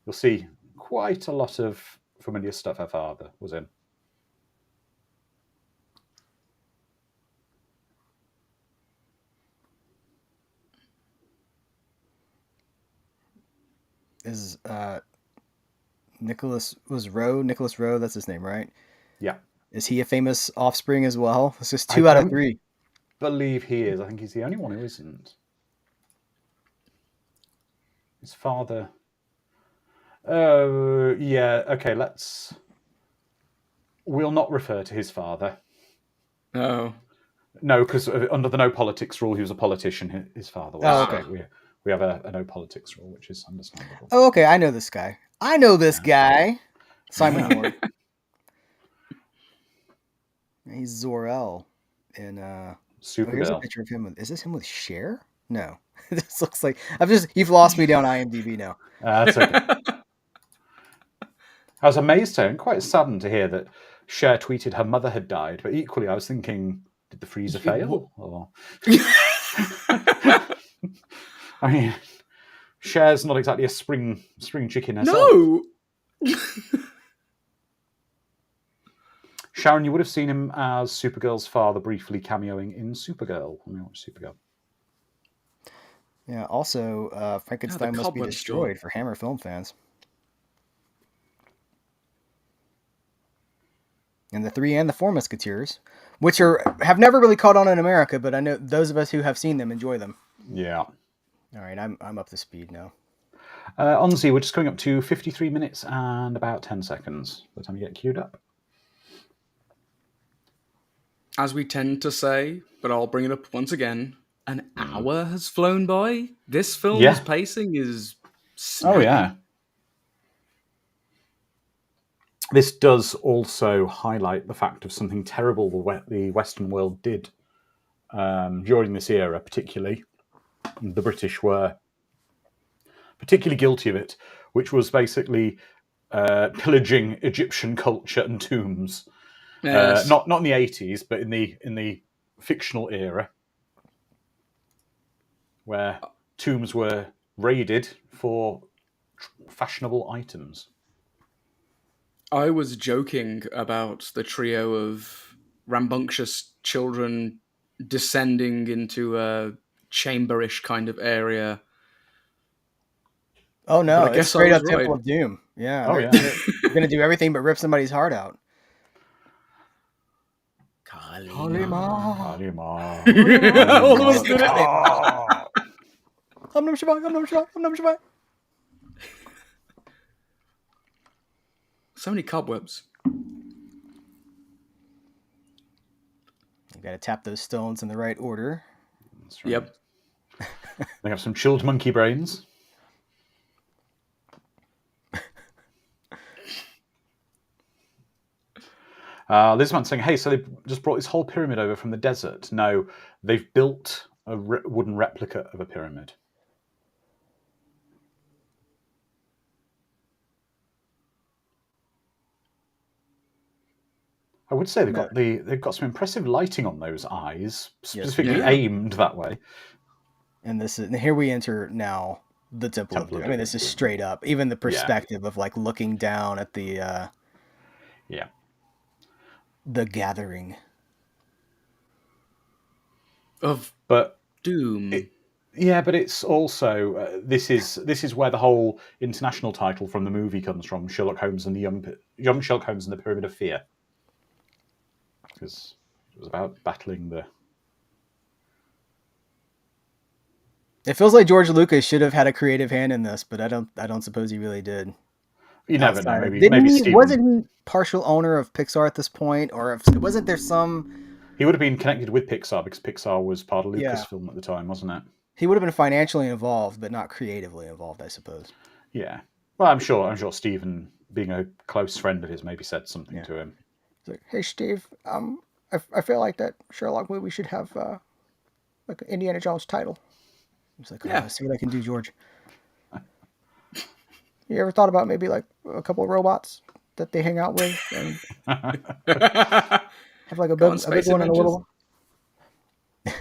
you'll see quite a lot of familiar stuff her father was in. Is Nicholas Rowe, that's his name, right? Yeah. Is he a famous offspring as well? It's just 2 out of 3. Believe he is. I think he's the only one who isn't. His father. Yeah. Okay. We'll not refer to his father. Oh. No, because under the no politics rule, he was a politician. His father was. Oh, So okay. we have a no politics rule, which is understandable. Oh, okay. I know this guy. I know this Yeah. guy. Simon Yeah. Ward. He's Zor-El in oh, here's a Supergirl. picture of him with, is this him with Cher? No. This looks like you've lost me down IMDb now. That's okay. I was amazed and quite saddened to hear that Cher tweeted her mother had died, but equally I was thinking, did the freezer fail? Or I mean, Cher's not exactly a spring chicken herself. No. Sharon, you would have seen him as Supergirl's father briefly cameoing in Supergirl. Let me watch Supergirl. Yeah, also Frankenstein Must Be Cobweb Destroyed Store. for Hammer film fans. And the 3 and the 4 Musketeers, which have never really caught on in America, but I know those of us who have seen them enjoy them. Yeah. All right, I'm up to speed now. Onzi, we're just going up to 53 minutes and about 10 seconds by the time you get queued up. As we tend to say, but I'll bring it up once again, an hour has flown by. This film's pacing is snappy. Oh, yeah. This does also highlight the fact of something terrible the Western world did during this era, particularly. The British were particularly guilty of it, which was basically pillaging Egyptian culture and tombs. Yes. Not in the 80s, but in the fictional era, where tombs were raided for fashionable items. I was joking about the trio of rambunctious children descending into a chamberish kind of area. Oh no, But I it's guess I straight was up right. Temple of Doom. Yeah, Oh, yeah. they're gonna do everything but rip somebody's heart out. Kalima. All of us did it. Om Nam Shivaya, Om Nam Shivaya, Om Nam Shivaya. So many cobwebs. You gotta tap those stones in the right order. That's right. Yep. They have some chilled monkey brains. This man's saying, hey, so they just brought this whole pyramid over from the desert. No, they've built a wooden replica of a pyramid. I would say they've got some impressive lighting on those eyes, specifically aimed that way. And here we enter now the Temple of Doom. I mean, this is straight up. Even the perspective of like looking down at the the gathering of Doom. But it's also this is where the whole international title from the movie comes from: Sherlock Holmes and the young Sherlock Holmes and the Pyramid of Fear, because it was about battling the. It feels like George Lucas should have had a creative hand in this, but I don't suppose he really did. You never know. Maybe Steven... wasn't he partial owner of Pixar at this point, or wasn't there some? He would have been connected with Pixar because Pixar was part of Lucasfilm at the time, wasn't it? He would have been financially involved, but not creatively involved, I suppose. Yeah. Well, I'm sure Steven, being a close friend of his, maybe said something to him. He's like, hey, Steve, I feel like that Sherlock movie should have like an Indiana Jones title. He's like, see what I can do, George. You ever thought about maybe like a couple of robots that they hang out with and have like a big one and a little one?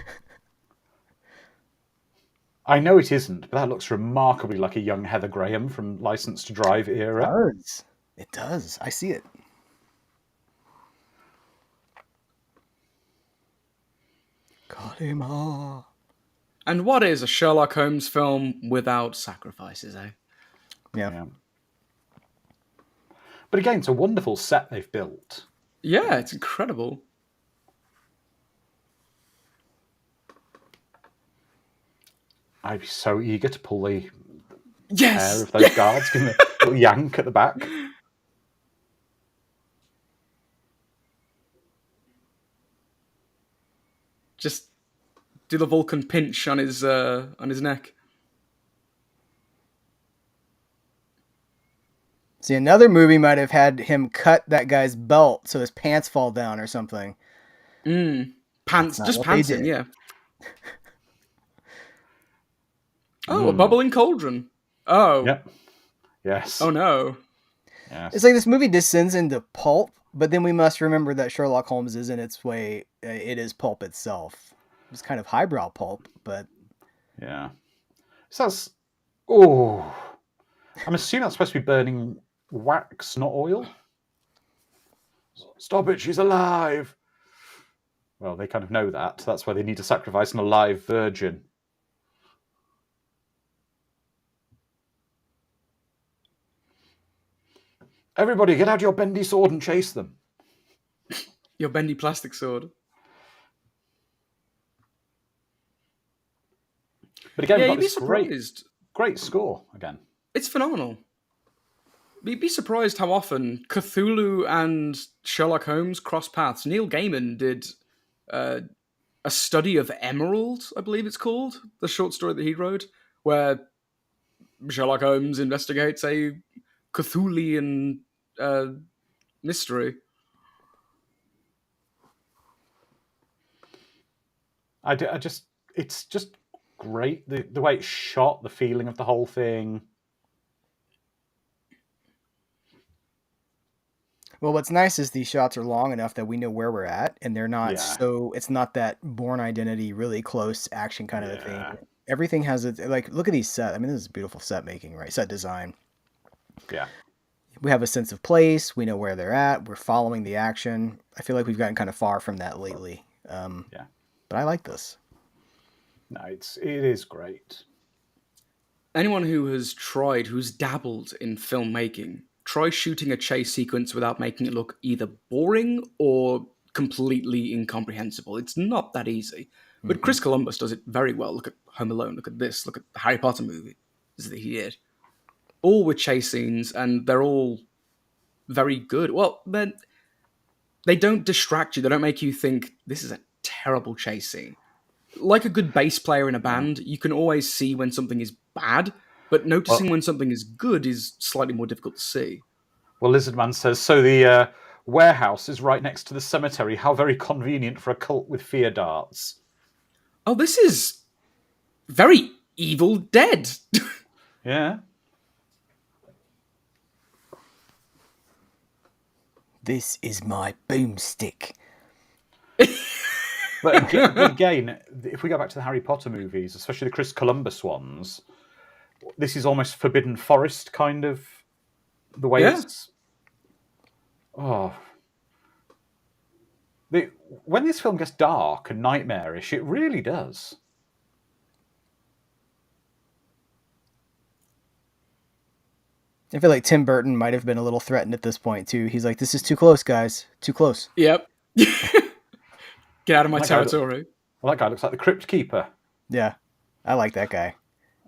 I know it isn't, but that looks remarkably like a young Heather Graham from License to Drive era. It does. I see it. Kalima. And what is a Sherlock Holmes film without sacrifices, eh? Yeah. But again, it's a wonderful set they've built. Yeah, it's incredible. I'd be so eager to pull pair Yes. of those guards, giving a little yank at the back. Just do the Vulcan pinch on his neck. See, another movie might have had him cut that guy's belt so his pants fall down or something. Pants, not just what they pantsing, did. yeah. Oh, a bubbling cauldron. Oh. Yep. Yes. Oh no. Yes. It's like this movie descends into pulp, but then we must remember that Sherlock Holmes is in its way. It is pulp itself. It's kind of highbrow pulp, but Yeah. So that's. Oh. I'm assuming that's supposed to be burning wax, not oil. Stop it, she's alive. Well, they kind of know that. That's why they need to sacrifice an alive virgin. Everybody, get out your bendy sword and chase them. Your bendy plastic sword. But again, Yeah, we've got you'd be this surprised. great score again. It's phenomenal. You'd be surprised how often Cthulhu and Sherlock Holmes cross paths. Neil Gaiman did a study of Emerald, I believe it's called, the short story that he wrote, where Sherlock Holmes investigates a Cthulian mystery. It's just great. The way it's shot, the feeling of the whole thing. well, what's nice is these shots are long enough that we know where we're at, and they're not it's not that Bourne Identity really close action kind of a thing. Everything has it. Like, look at these set. I mean, this is beautiful set making, right? Set design. Yeah. We have a sense of place. We know where they're at. We're following the action. I feel like we've gotten kind of far from that lately. Yeah. But I like this. No, it is great. Anyone who's dabbled in filmmaking, try shooting a chase sequence without making it look either boring or completely incomprehensible. It's not that easy. But Chris Columbus does it very well. Look at Home Alone, look at this, look at the Harry Potter movies that he did. All with chase scenes, and they're all very good. Well, they don't distract you. They don't make you think, this is a terrible chase scene. Like a good bass player in a band, you can always see when something is bad, but noticing when something is good is slightly more difficult to see. Well, Lizardman says, so the warehouse is right next to the cemetery. How very convenient for a cult with fear darts. Oh, this is very Evil Dead. Yeah. This is my boomstick. But again, if we go back to the Harry Potter movies, especially the Chris Columbus ones, this is almost Forbidden Forest kind of the way it's. Oh. When this film gets dark and nightmarish, it really does. I feel like Tim Burton might have been a little threatened at this point, too. He's like, this is too close, guys. Too close. Yep. Get out of my territory. Well, that guy looks like the Crypt Keeper. Yeah. I like that guy.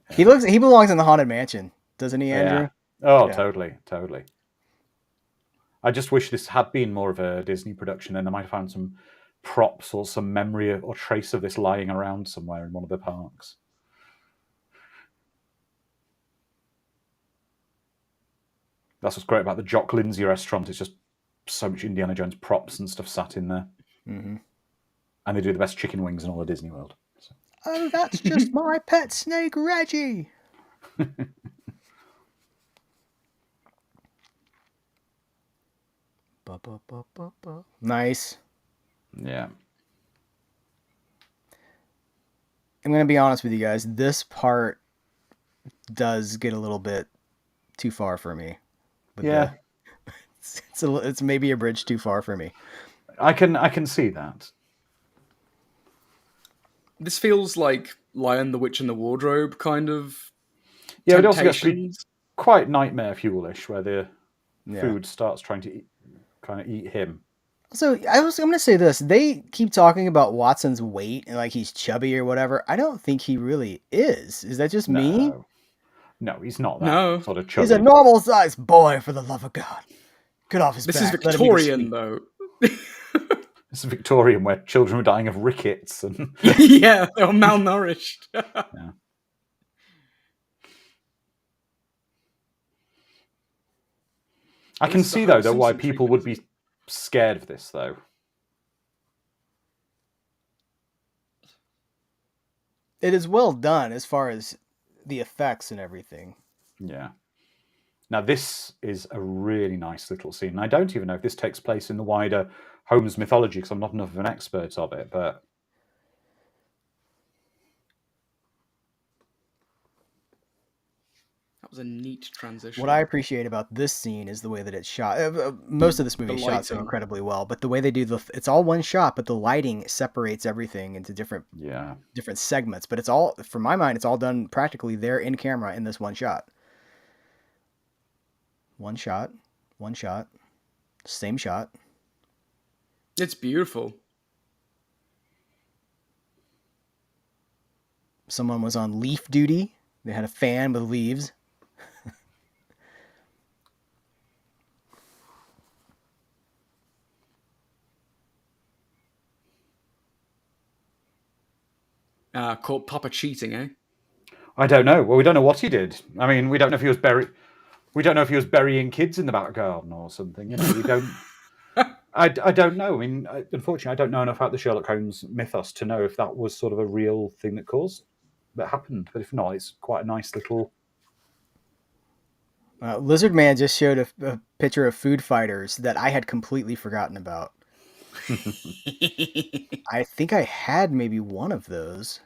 Yeah. He belongs in the Haunted Mansion, doesn't he, Andrew? Yeah. Oh, yeah. Totally. I just wish this had been more of a Disney production, and I might have found some props or some memory or trace of this lying around somewhere in one of the parks. That's what's great about the Jock Lindsay restaurant. It's just so much Indiana Jones props and stuff sat in there. Mm-hmm. And they do the best chicken wings in all of Disney World. So. Oh, that's just my pet snake, Reggie. Nice. Yeah. I'm going to be honest with you guys. This part does get a little bit too far for me. Yeah. It's maybe a bridge too far for me. I can see that. This feels like Lion, the Witch, and the Wardrobe kind of. Yeah, it also gets to be quite nightmare fuelish, where the food starts trying to eat him. So I'm going to say this: they keep talking about Watson's weight and like he's chubby or whatever. I don't think he really is. Is that just me? No, he's not that No. sort of He's a chubby. normal-sized boy, for the love of God. Get off his This back. is Let him eat his Victorian, sweet. though. It's Victorian where children were dying of rickets and Yeah, they're malnourished. yeah. I can This is a see Homer though why Simpson people treatment, would isn't be scared of this though. It is well done as far as the effects and everything. Yeah. Now this is a really nice little scene. And I don't even know if this takes place in the wider Holmes mythology because I'm not enough of an expert of it, but That was a neat transition. What I appreciate about this scene is the way that it's shot. Most of this movie is shot so lighting. incredibly well, but the way they do it's all one shot, but the lighting separates everything into different segments. But it's all, from my mind, it's all done practically there in camera in this one shot. One shot, same shot. It's beautiful. Someone was on leaf duty. They had a fan with leaves. Caught Papa cheating, eh? I don't know. Well, we don't know what he did. I mean, we don't know if he was we don't know if he was burying kids in the back garden or something. You know, we don't. I don't know. I mean, unfortunately, I don't know enough about the Sherlock Holmes mythos to know if that was sort of a real thing that happened. But if not, it's quite a nice little. Lizard Man just showed a picture of food fighters that I had completely forgotten about. I think I had maybe one of those.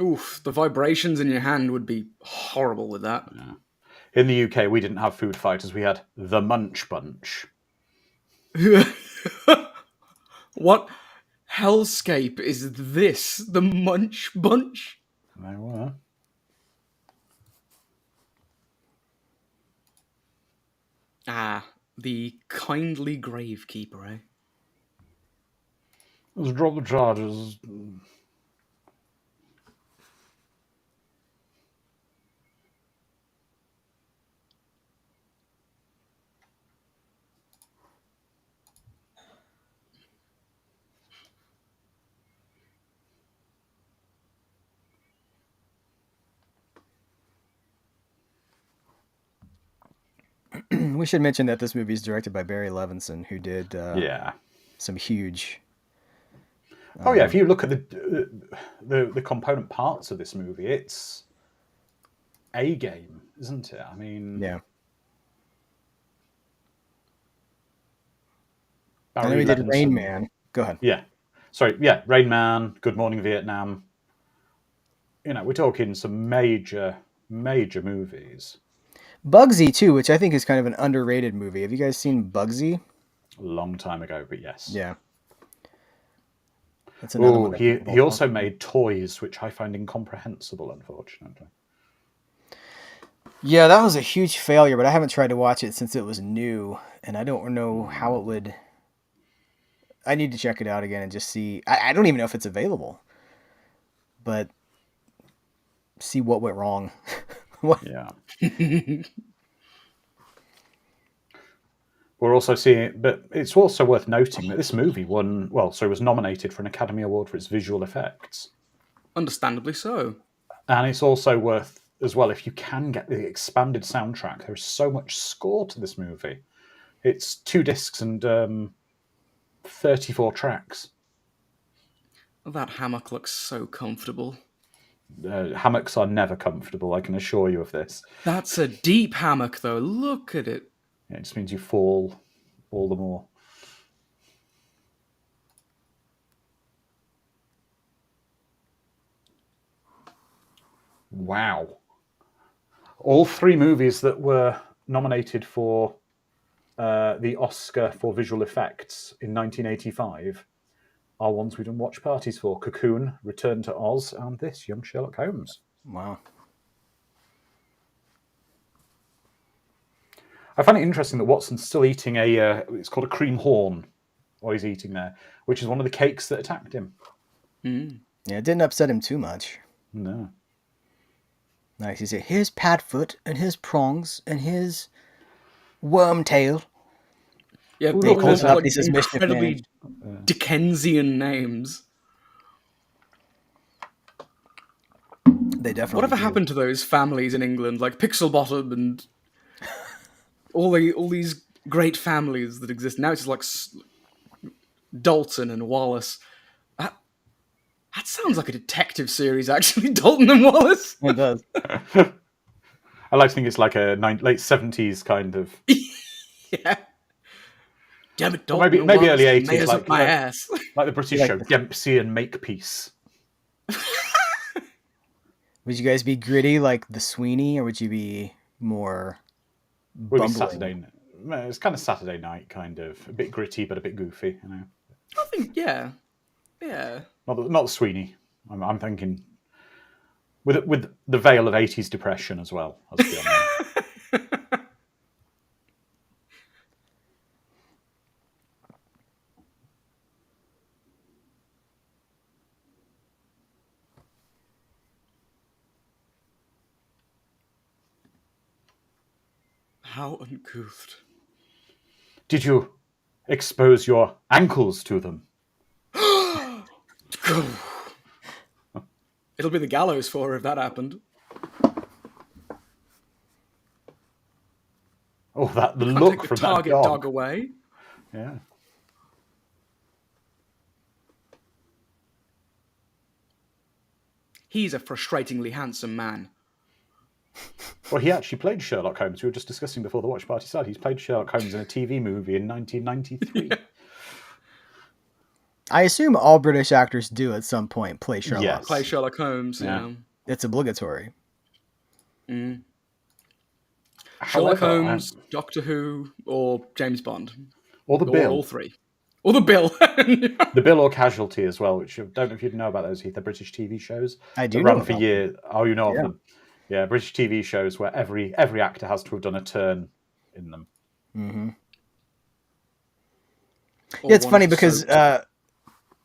Oof, the vibrations in your hand would be horrible with that. Yeah. In the UK, we didn't have food fighters. We had the Munch Bunch. What hellscape is this? The Munch Bunch? They were. Ah, the kindly gravekeeper, eh? Let's drop the charges. We should mention that this movie is directed by Barry Levinson, who did Yeah. some huge. Oh yeah. If you look at the component parts of this movie, it's a game, isn't it? I mean, Yeah. I know he did Rain Man. Go ahead. Yeah. Sorry. Yeah. Rain Man. Good Morning Vietnam. You know, we're talking some major movies. Bugsy too, which I think is kind of an underrated movie. Have you guys seen Bugsy? A long time ago, but yes. Yeah. That's another Oh, one. he also made Toys, which I find incomprehensible, unfortunately. Yeah, that was a huge failure, but I haven't tried to watch it since it was new, and I don't know how it would. I need to check it out again and just see. I don't even know if it's available, but see what went wrong. Yeah. We're also seeing, but it's also worth noting that this movie was nominated for an Academy Award for its visual effects. Understandably so. And it's also worth, as well, if you can get the expanded soundtrack, there's so much score to this movie. It's 2 discs and 34 tracks. That hammock looks so comfortable. Hammocks are never comfortable, I can assure you of this. That's a deep hammock, though. Look at it. Yeah, it just means you fall all the more. Wow. All 3 movies that were nominated for the Oscar for visual effects in 1985 are ones we've done watch parties for: Cocoon, Return to Oz, and this, Young Sherlock Holmes. Wow. I find it interesting that Watson's still eating it's called a cream horn, or he's eating there, which is one of the cakes that attacked him. Mm. Yeah, it didn't upset him too much. No. Nice. He said, here's Padfoot, and here's Prongs, and here's Wormtail. Yeah, Ooh, they look, call there's them like these mischief incredibly Dickensian names. They definitely Whatever do. happened to those families in England, like Pixelbottom and all these great families that exist now? It's just like Dalton and Wallace. That sounds like a detective series, actually. Dalton and Wallace. It does. I like to think it's like a late 70s kind of. Yeah. Damn it, Or Dalton. maybe and early Wallace, 80s, mayors up my ass. like the British show Dempsey and Makepeace. Would you guys be gritty like the Sweeney, or would you be more Would be bumbling? Saturday. It's kind of Saturday night, kind of a bit gritty but a bit goofy, you know. I think, yeah. Not the Sweeney. I'm thinking with the veil of 80s depression as well. Let's be honest. How uncouth. Did you expose your ankles to them? It'll be the gallows for her if that happened. Oh, the Can't look take the from target that dog away. Yeah. He's a frustratingly handsome man. Well, he actually played Sherlock Holmes. We were just discussing before the watch party started. He's played Sherlock Holmes in a TV movie in 1993. I assume all British actors do at some point play Sherlock. Yes. Play Sherlock Holmes, yeah. It's obligatory. Mm. However, Sherlock Holmes, Doctor Who, or James Bond. or the Or Bill. all three. Or the Bill. The Bill or Casualty as well, which I don't know if you'd know about those, Heath. They're British TV shows. I do that know run for about years. Oh, you know Yeah. of them. Yeah, British TV shows where every actor has to have done a turn in them. Mm-hmm. Or Yeah, it's one funny episode. because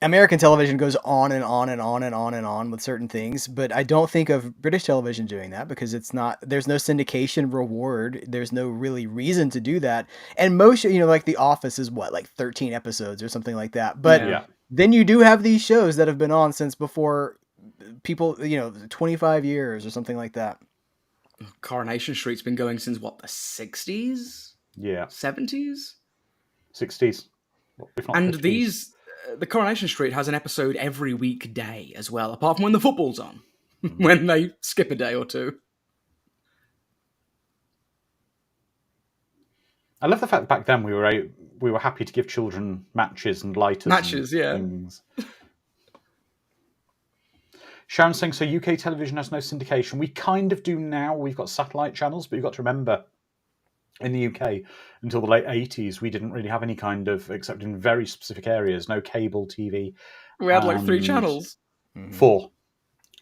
American television goes on and on and on and on and on with certain things, but I don't think of British television doing that because there's no syndication reward. There's no really reason to do that. And most, like The Office is like 13 episodes or something like that. But Yeah. then you do have these shows that have been on since before people, 25 years or something like that. Coronation Street's been going since, what, the 60s? Yeah. 70s? 60s. If not And 50s. the Coronation Street has an episode every weekday as well, apart from when the football's on, when they skip a day or two. I love the fact that back then we were happy to give children matches and lighters. Matches, and yeah. Things. Sharon's saying, so UK television has no syndication. We kind of do now. We've got satellite channels, but you've got to remember, in the UK, until the late 80s, we didn't really have any kind of, except in very specific areas, no cable TV. We had like 3 channels. Four.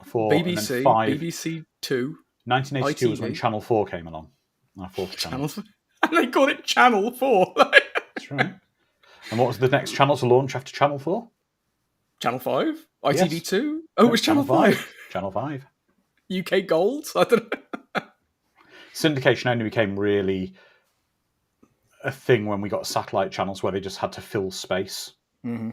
BBC, and then 5. BBC 2. 1982 was when ITV. Channel 4 came along. Our fourth channel. And they called it Channel 4. That's right. And what was the next channel to launch after Channel 4? Channel 5? Yes. ITV2? Oh, it was Channel 5. Channel 5. UK Gold? I don't know. Syndication only became really a thing when we got satellite channels where they just had to fill space. Mm-hmm.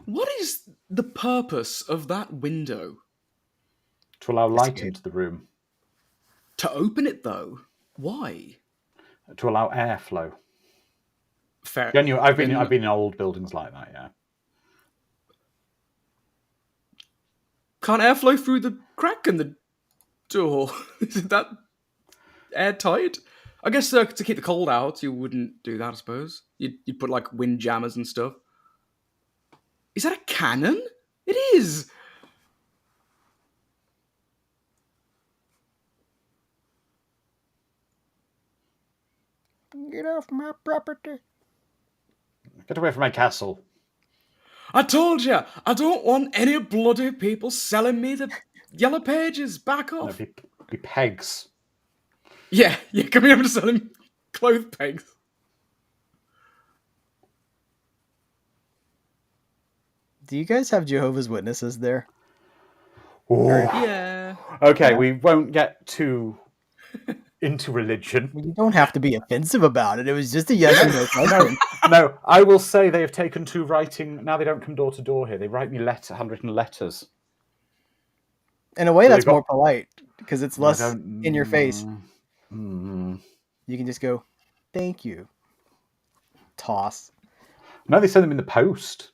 What is the purpose of that window? To allow light Escape. into the room. To open it, though? Why? To allow airflow. Fair. Yeah, I've been in old buildings like that, yeah. Can't air flow through the crack in the door? Is that airtight? I guess to keep the cold out, you wouldn't do that, I suppose. You'd put like wind jammers and stuff. Is that a cannon? It is! Get off my property. Get away from my castle. I told you, I don't want any bloody people selling me the yellow pages. Back No, off. be pegs. Yeah, come here to sell him clothes pegs. Do you guys have Jehovah's Witnesses there? Ooh. Yeah. Okay, we won't get too into religion. You don't have to be offensive about it. It was just a yes or no question. No, I will say they have taken to writing. Now they don't come door to door here. They write me handwritten letters. In a way, So that's they've got- more polite because it's less don't- in your face. Mm. You can just go, thank you. Toss. No, they send them in the post.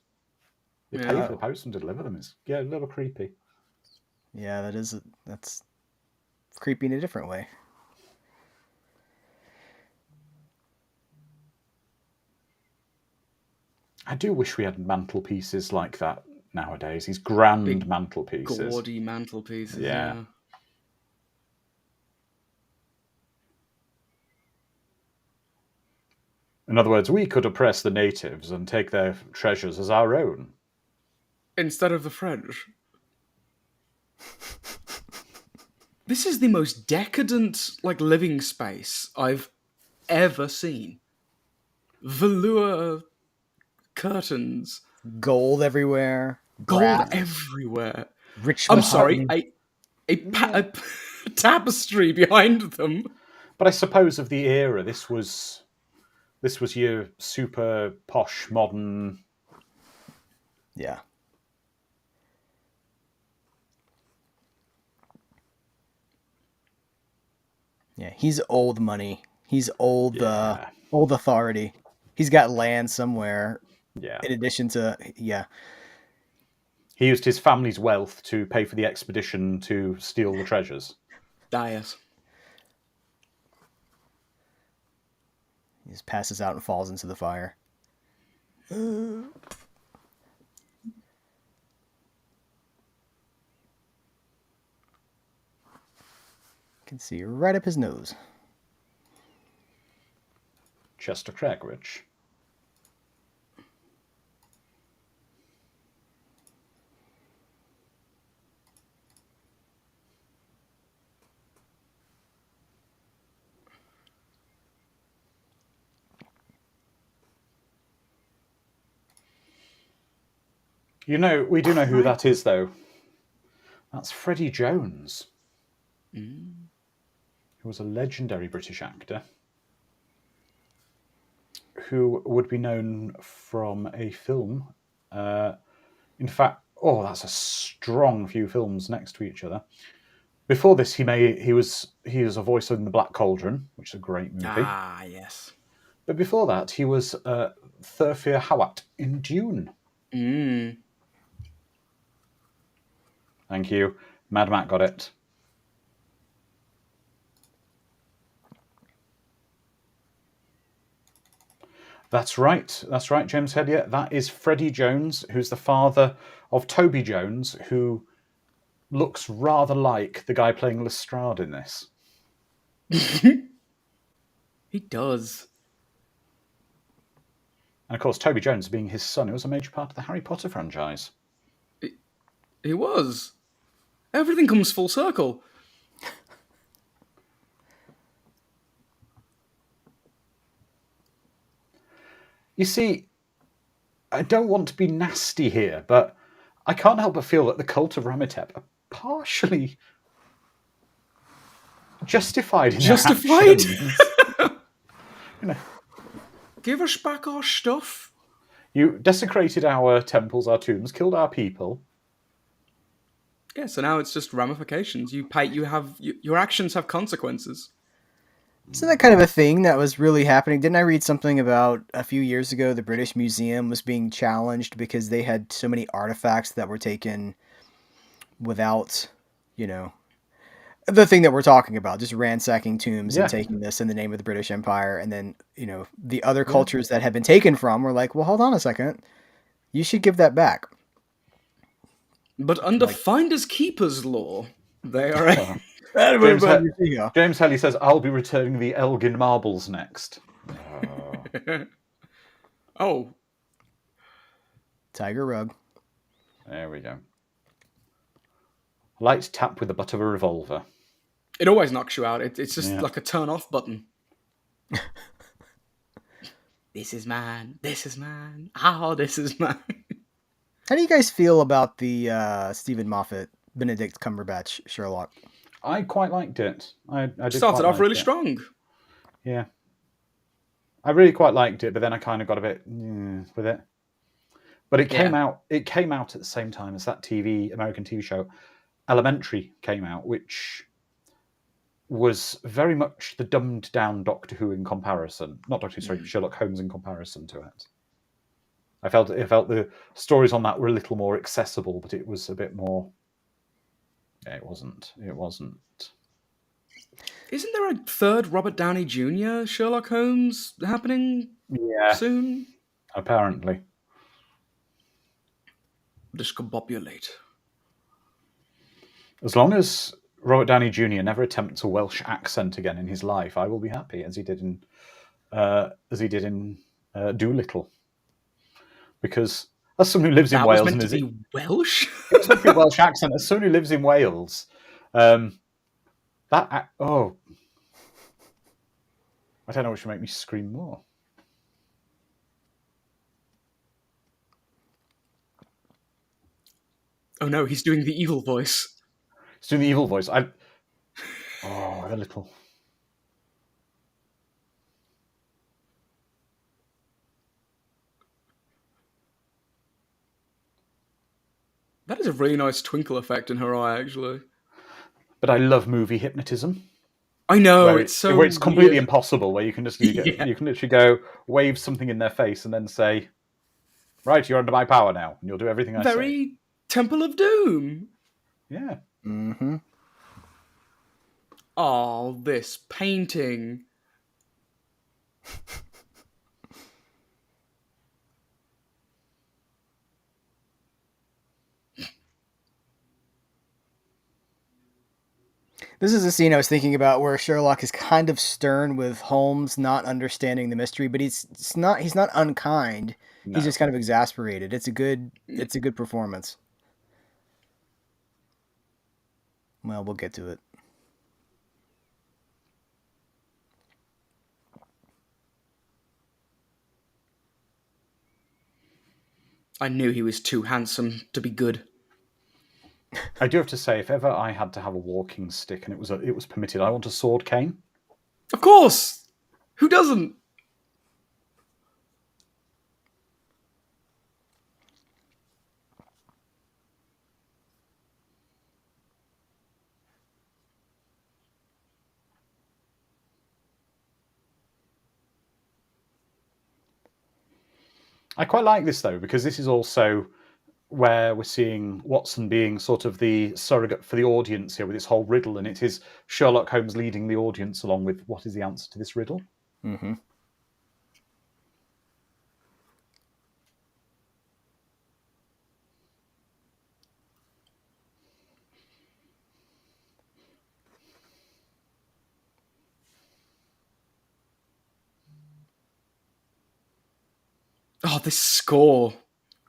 They pay Yeah. for the post and deliver them. It's a little creepy. Yeah, that's creepy in a different way. I do wish we had mantelpieces like that nowadays. These grand Big, mantelpieces. Gaudy mantelpieces. Yeah. Yeah. In other words, we could oppress the natives and take their treasures as our own. Instead of the French. This is the most decadent, living space I've ever seen. Velour curtains, Gold everywhere. gold brass, everywhere. rich I'm sorry, mahogany. a tapestry behind them. But I suppose of the era, this was your super posh modern. Yeah. Yeah, he's old money. He's old Yeah. old authority. He's got land somewhere Yeah. in addition to He used his family's wealth to pay for the expedition to steal the treasures. Diet. He just passes out and falls into the fire. Can see right up his nose. Chester Craigwich. We do know who that is, though. That's Freddie Jones, who was a legendary British actor who would be known from a film. In fact, that's a strong few films next to each other. Before this, he was a voice in The Black Cauldron, which is a great movie. Ah, yes. But before that, he was Thurfir Hawat in Dune. Mm. Thank you. Mad Matt got it. That's right, James Heddier. That is Freddie Jones, who's the father of Toby Jones, who looks rather like the guy playing Lestrade in this. He does. And of course, Toby Jones being his son, who was a major part of the Harry Potter franchise. He was. Everything comes full circle. You see, I don't want to be nasty here, but I can't help but feel that the cult of Ramatep are partially justified in their Justified? actions. Give us back our stuff. You desecrated our temples, our tombs, killed our people. Yeah, so now it's just ramifications. Your actions have consequences. Isn't that kind of a thing that was really happening? Didn't I read something about a few years ago the British Museum was being challenged because they had so many artifacts that were taken without, the thing that we're talking about, just ransacking tombs and taking this in the name of the British Empire. And then, the other cultures that had been taken from were like, well, hold on a second. You should give that back. But under finders keepers law, they are. James Helly says, "I'll be returning the Elgin marbles next." Oh, Tiger rug. There we go. Light tap with the butt of a revolver. it always knocks you out. It's just like a turn off button. This is mine. This is mine. Oh, this is mine. How do you guys feel about the Stephen Moffat, Benedict Cumberbatch Sherlock? I quite liked it. I did Started quite off like really it. strong. Yeah. I really quite liked it, but then I kind of got a bit with it. But it came out at the same time as that American TV show Elementary came out, which was very much the dumbed down Doctor Who in comparison. Not Doctor Who, sorry, Sherlock Holmes in comparison to it. I felt the stories on that were a little more accessible, but it was a bit more. Yeah, it wasn't. Isn't there a third Robert Downey Jr. Sherlock Holmes happening soon? Apparently. Discombobulate. As long as Robert Downey Jr. never attempts a Welsh accent again in his life, I will be happy, as he did in Doolittle. Because as someone who lives in Wales, was meant to be Welsh. It was meant to be a Welsh accent. As someone who lives in Wales, I don't know what should make me scream more. Oh no, he's doing the evil voice. He's doing the evil voice. A little. That is a really nice twinkle effect in her eye, actually. But I love movie hypnotism. I know, where it's completely weird. Impossible, where you can just you can literally go wave something in their face and then say, "Right, you're under my power now, and you'll do everything I say." Very Temple of Doom. Yeah. Mm-hmm. Oh, this painting. This is a scene I was thinking about where Sherlock is kind of stern with Holmes not understanding the mystery, but he's not unkind. No. He's just kind of exasperated. It's a good performance. Well, we'll get to it. I knew he was too handsome to be good. I do have to say, if ever I had to have a walking stick and it was permitted, I want a sword cane. Of course! Who doesn't? I quite like this, though, because this is also where we're seeing Watson being sort of the surrogate for the audience here with this whole riddle, and it is Sherlock Holmes leading the audience along with what is the answer to this riddle. Mm-hmm. Oh, this score.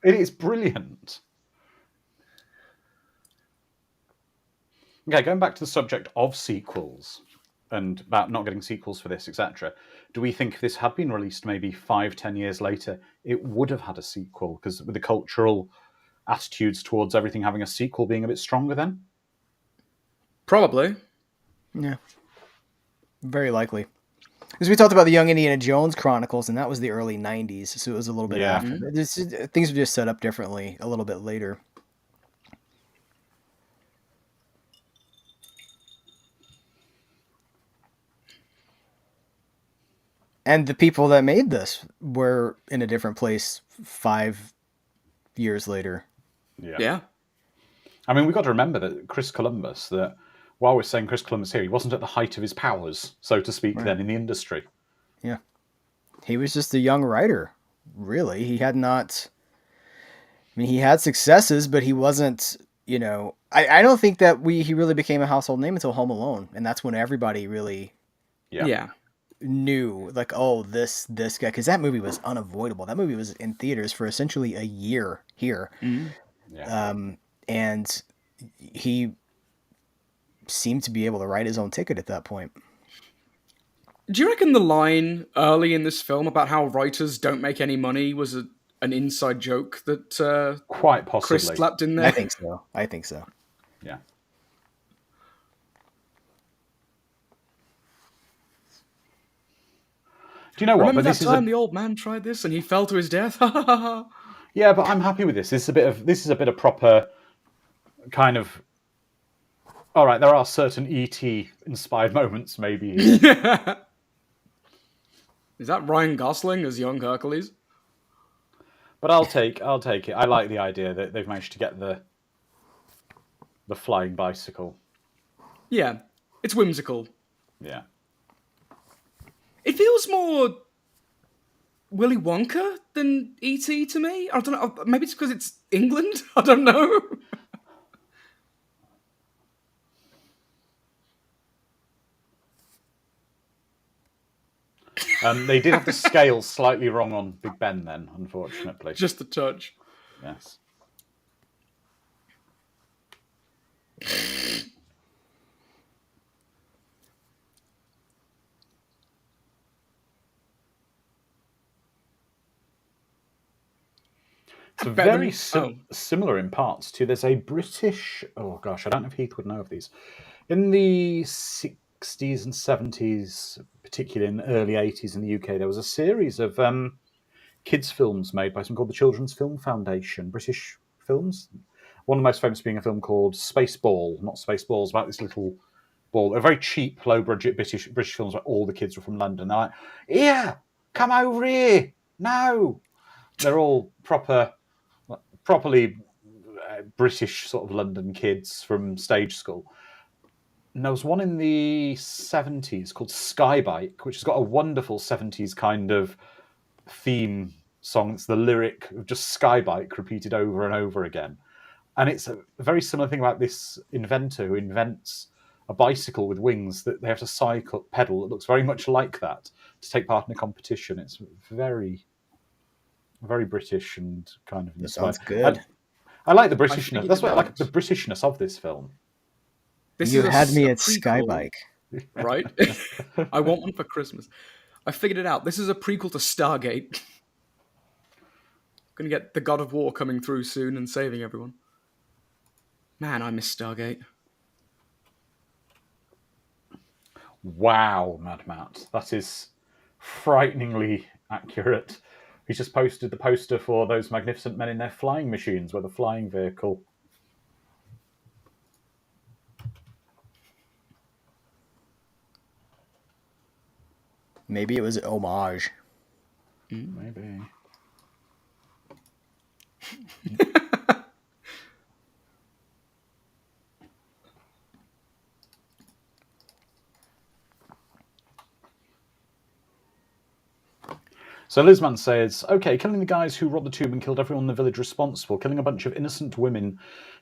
It is brilliant. Okay, going back to the subject of sequels and about not getting sequels for this, etc. Do we think if this had been released maybe 5-10 years later, it would have had a sequel? Because with the cultural attitudes towards everything having a sequel being a bit stronger then? Probably. Yeah. Very likely. Because we talked about the Young Indiana Jones Chronicles, and that was the early 90s, so it was a little bit after. Things were just set up differently a little bit later. And the people that made this were in a different place 5 years later. Yeah. I mean, we've got to remember that Chris Columbus, that while we're saying Chris Columbus here, he wasn't at the height of his powers, so to speak, then in the industry. Yeah. He was just a young writer, really. He had not... I mean, he had successes, but he wasn't. I don't think that he really became a household name until Home Alone, and that's when everybody really Yeah. knew, like, oh, this guy, because that movie was unavoidable. That movie was in theaters for essentially a year here, Yeah. and he seemed to be able to write his own ticket at that point. Do you reckon the line early in this film about how writers don't make any money was an inside joke that Quite Chris possibly. slapped in I there? think so. Yeah. Do you know what? Remember But that this is time the old man tried this and he fell to his death? yeah, but I'm happy with this. This is a bit of proper kind of. All right, there are certain ET inspired moments, maybe. Is that Ryan Gosling as young Hercules? But I'll take it. I like the idea that they've managed to get the flying bicycle. Yeah, it's whimsical. Yeah. It feels more Willy Wonka than E.T. to me. I don't know. Maybe it's because it's England. I don't know. They did have the scale slightly wrong on Big Ben then, unfortunately. Just a touch. Yes. It's very similar in parts too. There's a British. Oh gosh, I don't know if Heath would know of these. In the 60s and 70s, particularly in the early 80s in the UK, there was a series of kids' films made by something called the Children's Film Foundation, British films. One of the most famous being a film called Spaceball, not Spaceballs, about this little ball. They're very cheap, low-budget British films where all the kids were from London. They're like, here, come over here. No. They're all properly British sort of London kids from stage school. And there was one in the 70s called Skybike, which has got a wonderful 70s kind of theme song. It's the lyric of just Skybike repeated over and over again. And it's a very similar thing about this inventor who invents a bicycle with wings that they have to pedal that looks very much like that to take part in a competition. It's very, very British and kind of That inspired. sounds good. I like the Britishness. That's what I like, the Britishness of this film. You had me at Skybike. Right? I want one for Christmas. I figured it out. This is a prequel to Stargate. Gonna get the God of War coming through soon and saving everyone. Man, I miss Stargate. Wow, Mad Matt. That is frighteningly accurate. He's just posted the poster for those magnificent men in their flying machines with a flying vehicle. Maybe it was an homage. Maybe. So Lizman says, okay, killing the guys who robbed the tomb and killed everyone in the village responsible, killing a bunch of innocent women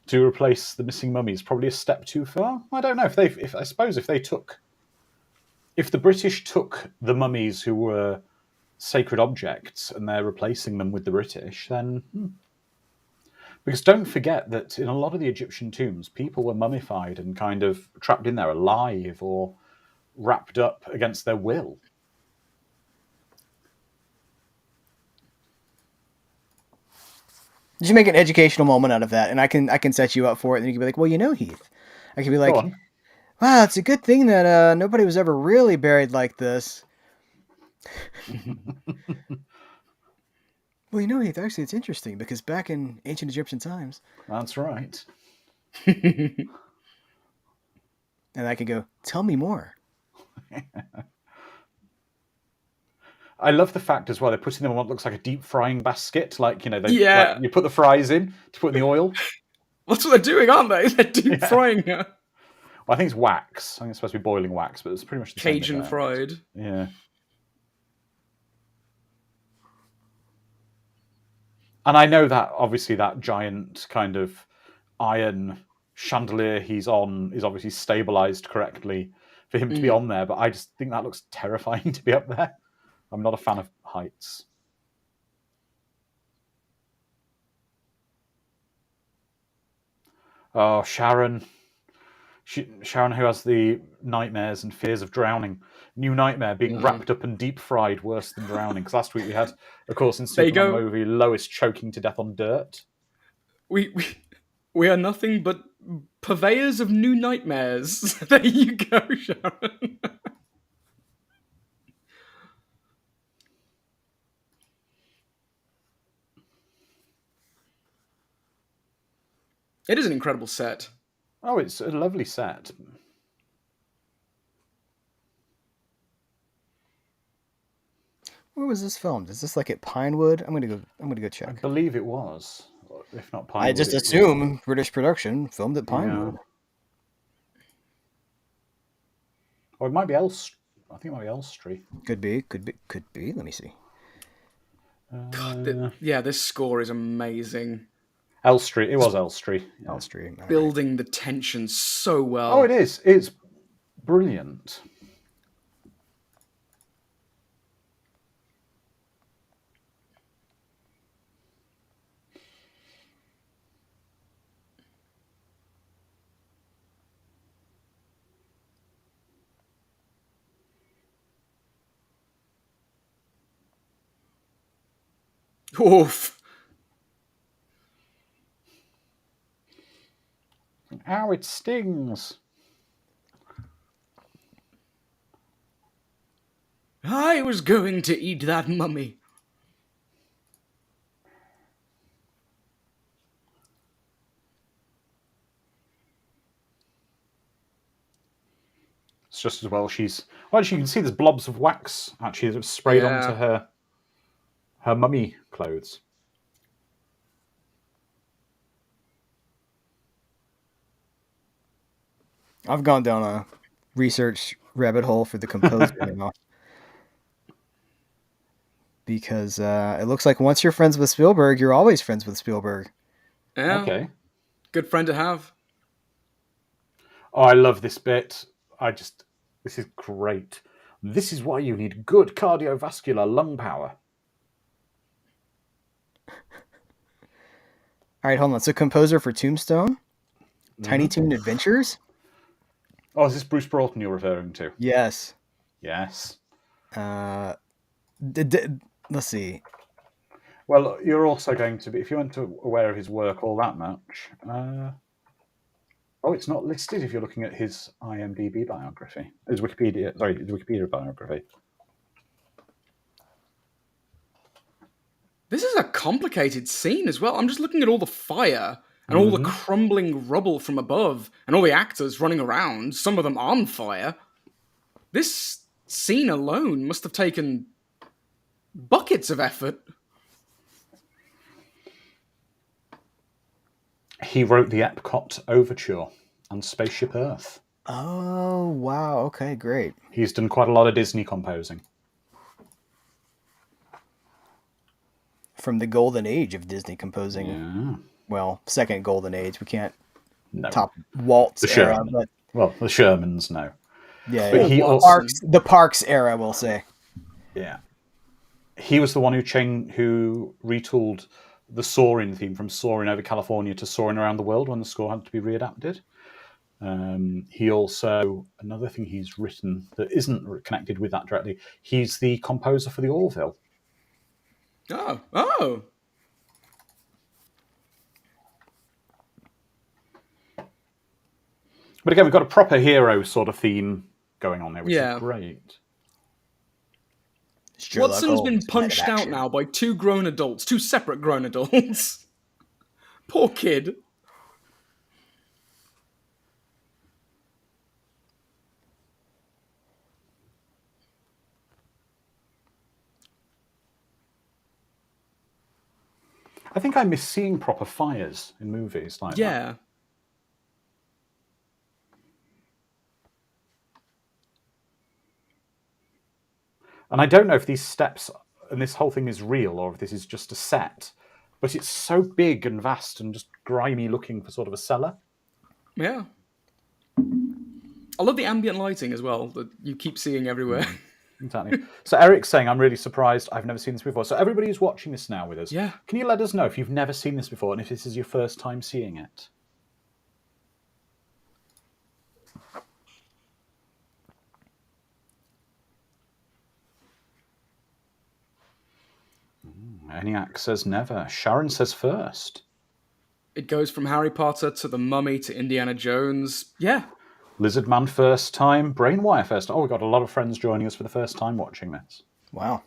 to replace the missing mummy is probably a step too far. I don't know. If the British took the mummies who were sacred objects and they're replacing them with the British, then because don't forget that in a lot of the Egyptian tombs, people were mummified and kind of trapped in there alive or wrapped up against their will. Did you make an educational moment out of that? And I can set you up for it. And you can be like, well, Heath. I can be like, wow, it's a good thing that nobody was ever really buried like this. Well, Heath, actually, it's interesting because back in ancient Egyptian times. That's right. And I could go, tell me more. I love the fact as well they're putting them in what looks like a deep frying basket. Like, you put the fries in to put in the oil. That's what they're doing, aren't they? They're deep frying her. Well, I think it's wax. I think it's supposed to be boiling wax, but it's pretty much the same. Cajun fried. Yeah. And I know that obviously that giant kind of iron chandelier he's on is obviously stabilized correctly for him to be on there, but I just think that looks terrifying to be up there. I'm not a fan of heights. Oh, Sharon. Sharon, who has the nightmares and fears of drowning. New nightmare, being wrapped up and deep fried, worse than drowning. Because last week we had, of course, in There you Superman go. movie, Lois choking to death on dirt. We are nothing but purveyors of new nightmares. There you go, Sharon. It is an incredible set. Oh, it's a lovely set. Where was this filmed? Is this like at Pinewood? I'm gonna go I check. believe it was, if not Pinewood. I just assume British production filmed at Pinewood. Yeah. Or it might be Elstree. I think it might be Elstree. Could be. Let me see. God, yeah, this score is amazing. Elstree. It was Elstree. Yeah. Elstree. All right. Building the tension so well. Oh, it is. It's brilliant. Oof. Ow, it stings. I was going to eat that mummy. It's just as well she's... Well, actually, you can see there's blobs of wax, actually, that have sprayed onto her mummy clothes. I've gone down a research rabbit hole for the composer now. Because it looks like once you're friends with Spielberg, you're always friends with Spielberg. Yeah. Okay. Good friend to have. Oh, I love this bit. This is great. This is why you need good cardiovascular lung power. All right, hold on. So composer for Tombstone? Tiny Toon Adventures? Oh, is this Bruce Broughton you're referring to? Yes. Yes. Let's see. Well, you're also going to be, if you weren't aware of his work all that much. It's not listed if you're looking at his IMDb biography. His Wikipedia biography. This is a complicated scene as well. I'm just looking at all the fire and all the crumbling rubble from above and all the actors running around, some of them on fire. This scene alone must have taken buckets of effort. He wrote the Epcot Overture and Spaceship Earth. Oh, wow. Okay, great. He's done quite a lot of Disney composing. From the golden age of Disney composing. Yeah. Well, second golden age. We can't No. top Walt's The era, Sherman. but Well, the Shermans, no. yeah, But he the Parks era, we'll say. Yeah. He was the one who retooled the Soaring theme from Soaring over California to Soaring around the world when the score had to be readapted. He also, another thing he's written that isn't connected with that directly, he's the composer for the Orville. Oh. But again, we've got a proper hero sort of theme going on there, which Yeah. is great. Sherlock Watson's been Holmes, punched night of out action. now by two separate grown adults. Poor kid. I think I miss seeing proper fires in movies like that. Yeah. And I don't know if these steps and this whole thing is real or if this is just a set. but it's so big and vast and just grimy looking for sort of a cellar. Yeah. I love the ambient lighting as well that you keep seeing everywhere. Exactly. So Eric's saying, I'm really surprised. I've never seen this before. So everybody who's watching this now with us, Yeah. can you let us know if you've never seen this before and if this is your first time seeing it? ENIAC says never. Sharon says first. It goes from Harry Potter to The Mummy to Indiana Jones. Yeah. Lizard Man first time. Brainwire first time. Oh, we've got a lot of friends joining us for the first time watching this. Wow.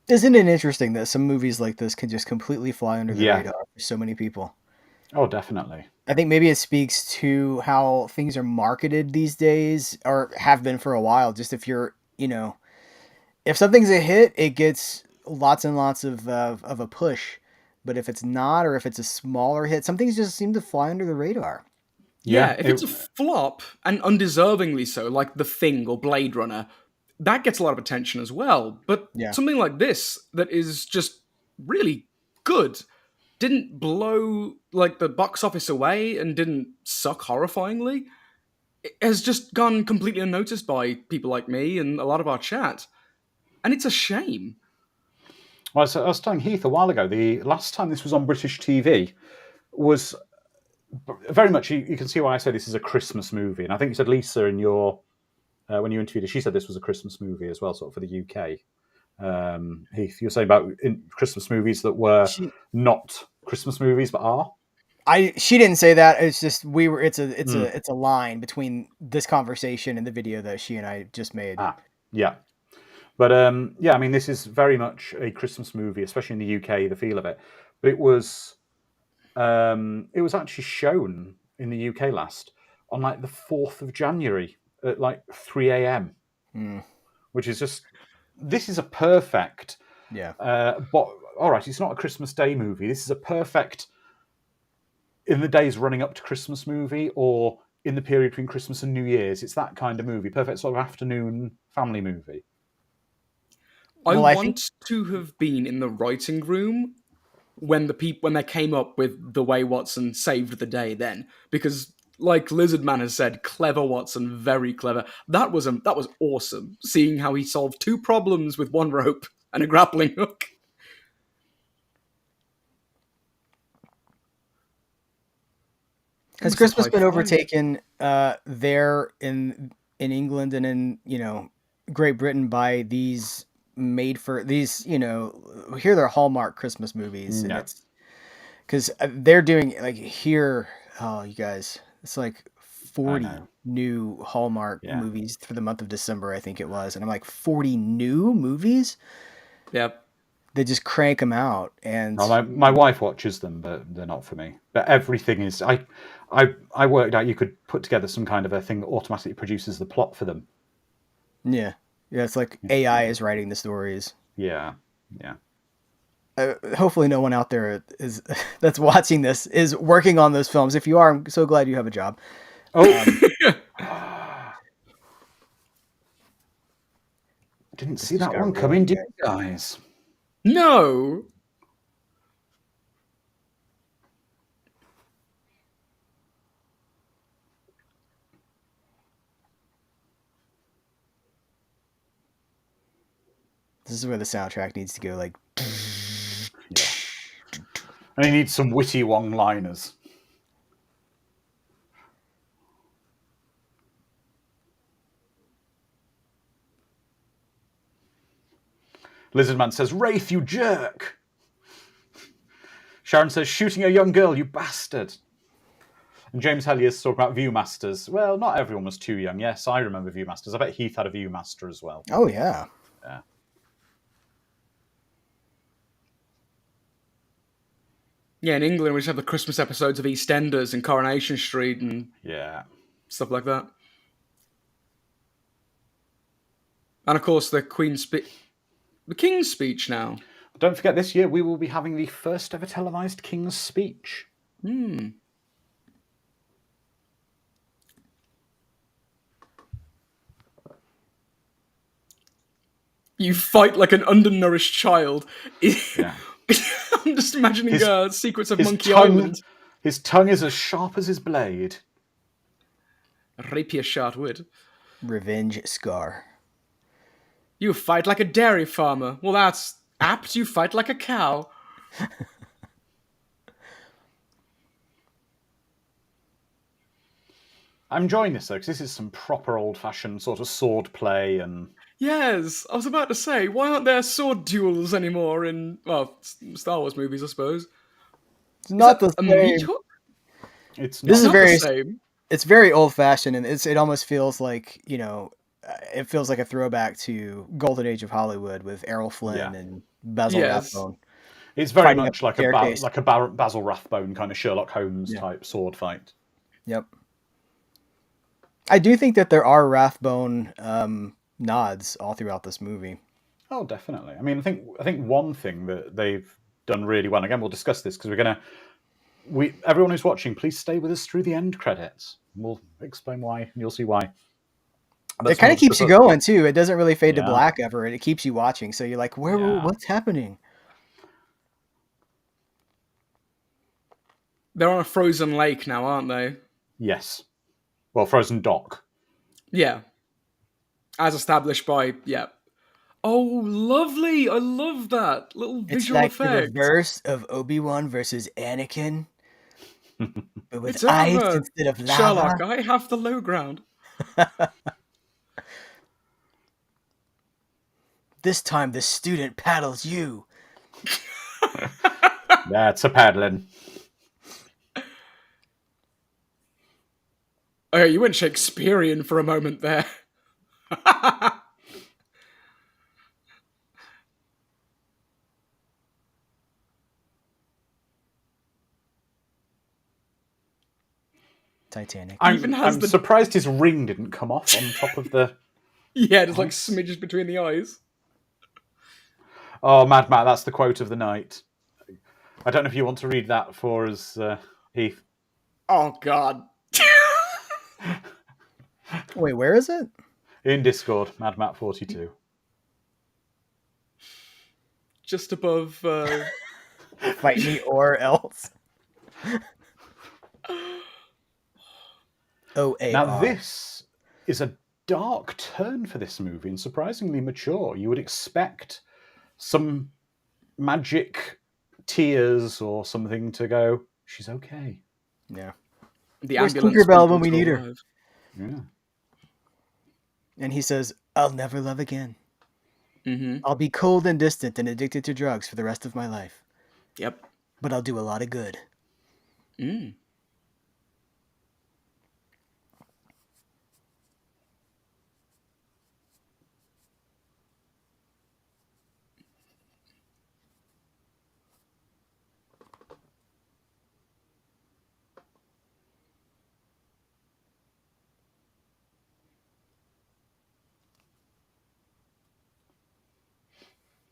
Isn't it interesting that some movies like this can just completely fly under the radar for so many people? Oh, definitely. I think maybe it speaks to how things are marketed these days, or have been for a while. Just if you're, if something's a hit, it gets lots and lots of a push. But if it's not, or if it's a smaller hit, some things just seem to fly under the radar. Yeah, if it's a flop, and undeservingly so, like The Thing or Blade Runner, that gets a lot of attention as well. But something like this, that is just really good, didn't blow like the box office away and didn't suck horrifyingly, it has just gone completely unnoticed by people like me and a lot of our chat. And it's a shame. Well, I was telling Heath a while ago, the last time this was on British TV was very much, you can see why I say this is a Christmas movie. And I think you said, Lisa, in your when you interviewed her, she said this was a Christmas movie as well, sort of for the UK. Heath, you were saying about Christmas movies that were not Christmas movies, but are. She didn't say that. It's just it's a line between this conversation and the video that she and I just made. Yeah. But I mean, this is very much a Christmas movie, especially in the UK. The feel of it, but it was actually shown in the UK last on like the 4th of January at like 3 a.m., which is just, this is a perfect. But all right, it's not a Christmas Day movie. This is a perfect, in the days running up to Christmas movie, or in the period between Christmas and New Year's. It's that kind of movie. Perfect sort of afternoon family movie. I want to have been in the writing room when they came up with the way Watson saved the day then, because like Lizardman has said, clever Watson, very clever. That was awesome, seeing how he solved 2 problems with 1 rope and a grappling hook. Has Christmas been overtaken there in England and in Great Britain by these here they're Hallmark Christmas movies, and it's because they're doing like here. Oh, you guys, it's like 40 new Hallmark movies for the month of December, I think it was, and I'm like 40 new movies. Yep. They just crank them out, and my wife watches them, but they're not for me. But everything is, I worked out you could put together some kind of a thing that automatically produces the plot for them. Yeah, it's like AI is writing the stories. Yeah. Hopefully, no one out there that's watching this is working on those films. If you are, I'm so glad you have a job. Didn't see that one coming, did you guys? No. This is where the soundtrack needs to go, like. And he needs some witty one-liners. Lizardman says, Wraith, you jerk. Sharon says, shooting a young girl, you bastard. And James Hellier's talking about Viewmasters. Well, not everyone was too young. Yes, I remember Viewmasters. I bet Heath had a Viewmaster as well. Oh, yeah. Yeah, in England, we just have the Christmas episodes of EastEnders and Coronation Street and stuff like that. And of course, the King's Speech now. Don't forget, this year we will be having the first ever televised King's Speech. You fight like an undernourished child. Yeah. I'm just imagining Secrets of his Monkey tongue, Island. His tongue is as sharp as his blade. Rapier shot wood. Revenge Scar. You fight like a dairy farmer. Well, that's apt. You fight like a cow. I'm enjoying this though, because this is some proper old-fashioned sort of sword play, and Yes, I was about to say, why aren't there sword duels anymore in, well, Star Wars movies, I suppose? It's not the A meat same. hook? it's This not. is Not the very. same. It's very old fashioned, and it almost feels like it feels like a throwback to Golden Age of Hollywood with Errol Flynn Yeah. and Basil Yes. Rathbone It's very fighting up much the like staircase. Basil Rathbone kind of Sherlock Holmes Yeah. type sword fight. Yep. I do think that there are Rathbone nods all throughout this movie. Oh, definitely. I mean, I think one thing that they've done really well. And again, we'll discuss this because everyone who's watching, please stay with us through the end credits. We'll explain why, and you'll see why. It kind of keeps you going too. It doesn't really fade to black ever, and it keeps you watching. So you're like, what's happening? They're on a frozen lake now, aren't they? Yes. Well, frozen dock. Yeah. As established by, yeah. Oh, lovely! I love that little visual It's like effect. the reverse of Obi-Wan versus Anakin, but with It's ice over. instead of lava. Sherlock, I have the low ground. This time the student paddles you. That's a paddling. Okay, you went Shakespearean for a moment there. Titanic. I'm surprised his ring didn't come off on top of the. Yeah, there's like smidges between the eyes. Oh, Mad Matt, that's the quote of the night. I don't know if you want to read that for us, Heath. Oh, God. Wait, where is it? In Discord, Mad Matt 42. Just above. Fight me or else. OAR. Now, this is a dark turn for this movie and surprisingly mature. You would expect some magic tears or something to go, she's okay. Yeah. The Where's ambulance. Tinkerbell when we people need still her? alive. Yeah. And he says, I'll never love again. Mm-hmm. I'll be cold and distant and addicted to drugs for the rest of my life. Yep. But I'll do a lot of good. Mm.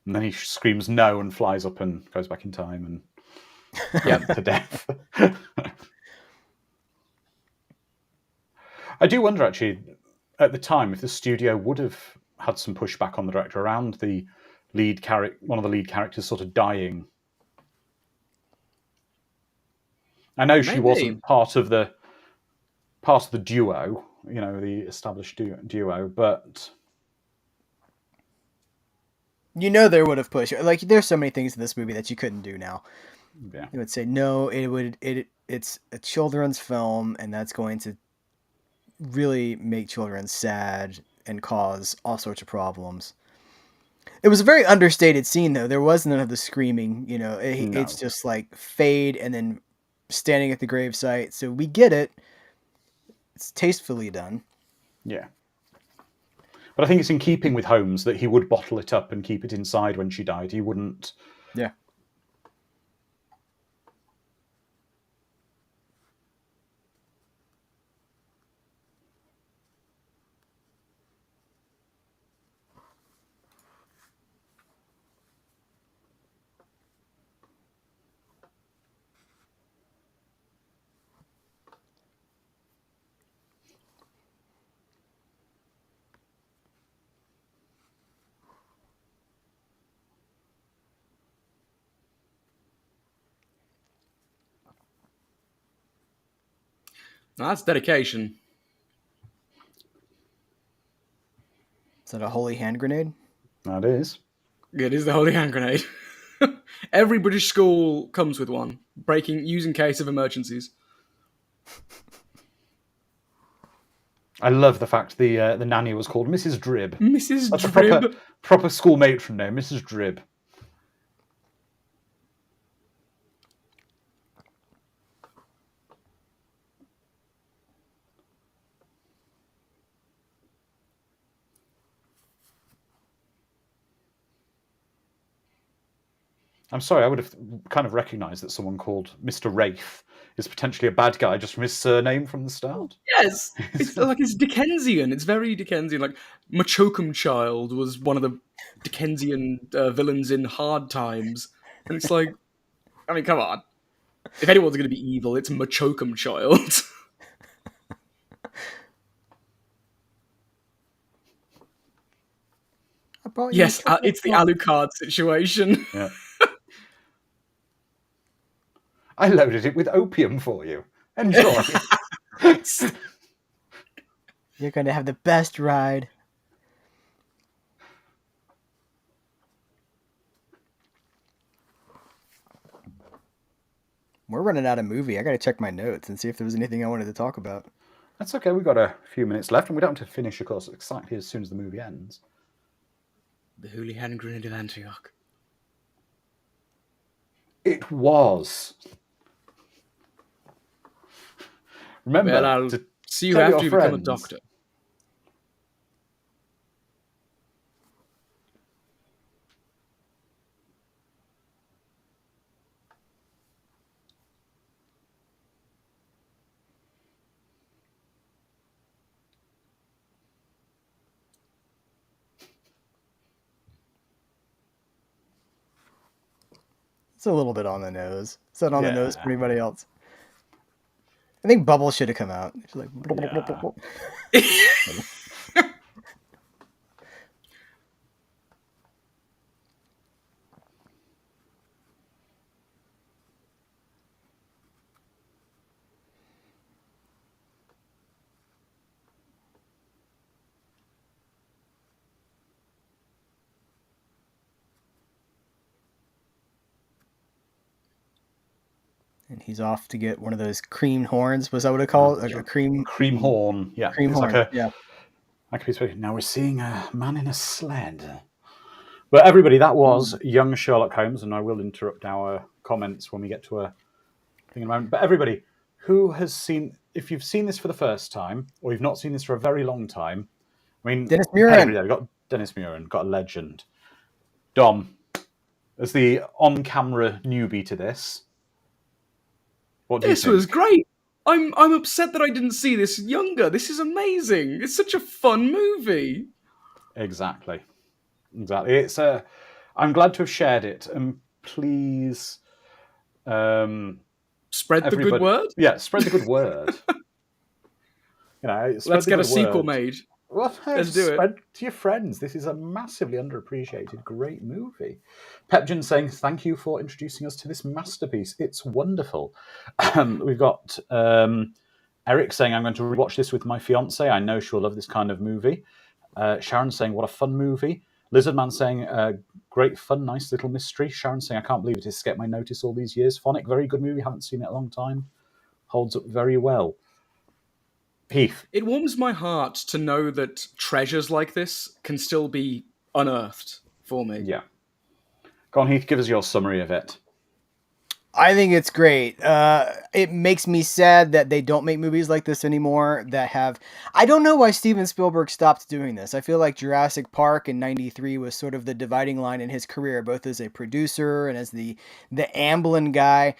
And then he screams no and flies up and goes back in time and to death. I do wonder, actually, at the time, if the studio would have had some pushback on the director around the one of the lead characters sort of dying. I know she wasn't part of the duo, the established duo, but they would have pushed. Like, there's so many things in this movie that you couldn't do now. yeah, They would say no. It's a children's film, and that's going to really make children sad and cause all sorts of problems. It was a very understated scene, though. There was none of the screaming. It's just like fade and then standing at the gravesite. So we get it. It's tastefully done. Yeah. But I think it's in keeping with Holmes that he would bottle it up and keep it inside when she died. He wouldn't. Yeah. Now, that's dedication. Is that a holy hand grenade? That is. It is the holy hand grenade. Every British school comes with one, used in case of emergencies. I love the fact the nanny was called Mrs. Drib. Mrs. That's a Drib. proper school matron name, Mrs. Drib. I'm sorry, I would have kind of recognised that someone called Mr. Wraith is potentially a bad guy just from his surname from the start. Yes, it's Dickensian. It's very Dickensian. Like Machokum Child was one of the Dickensian villains in Hard Times, and it's like, I mean, come on. If anyone's going to be evil, it's Machokum Child. Yes, it's the Alucard situation. Yeah. I loaded it with opium for you. Enjoy. You're going to have the best ride. We're running out of movie. I got to check my notes and see if there was anything I wanted to talk about. That's okay. We've got a few minutes left, and we don't have to finish, of course, exactly as soon as the movie ends. The Holy Hand Grenade of Antioch. It was. Remember, well, I'll see you after you become a doctor. It's a little bit on the nose. Is that on the nose for anybody else? I think Bubbles should have come out. She's like, and he's off to get one of those cream horns. Was that what it called? Like a cream horn. Yeah. Cream horn. Like now we're seeing a man in a sled. But everybody, that was young Sherlock Holmes, and I will interrupt our comments when we get to a thing in a moment. But everybody who has seen, if you've seen this for the first time, or you've not seen this for a very long time, I mean, Dennis Muren. We've got Dennis Muren, got a legend. Dom, as the on-camera newbie to this, what do you think? This was great. I'm upset that I didn't see this younger. This is amazing. It's such a fun movie. Exactly. It's I'm glad to have shared it, and please spread the good word. Yeah, spread the good word. Let's get a sequel made. Well, let's do it to your friends. This is a massively underappreciated, great movie. Pepjin saying, thank you for introducing us to this masterpiece. It's wonderful. We've got Eric saying, I'm going to rewatch this with my fiance. I know she'll love this kind of movie. Sharon saying, what a fun movie. Lizardman saying, great fun, nice little mystery. Sharon saying, I can't believe it escaped my notice all these years. Phonic, very good movie. Haven't seen it in a long time. Holds up very well. Heath. It warms my heart to know that treasures like this can still be unearthed for me. Yeah. Go on, Heath, give us your summary of it. I think it's great. It makes me sad that they don't make movies like this anymore that have... I don't know why Steven Spielberg stopped doing this. I feel like Jurassic Park in 93 was sort of the dividing line in his career, both as a producer and as the Amblin guy.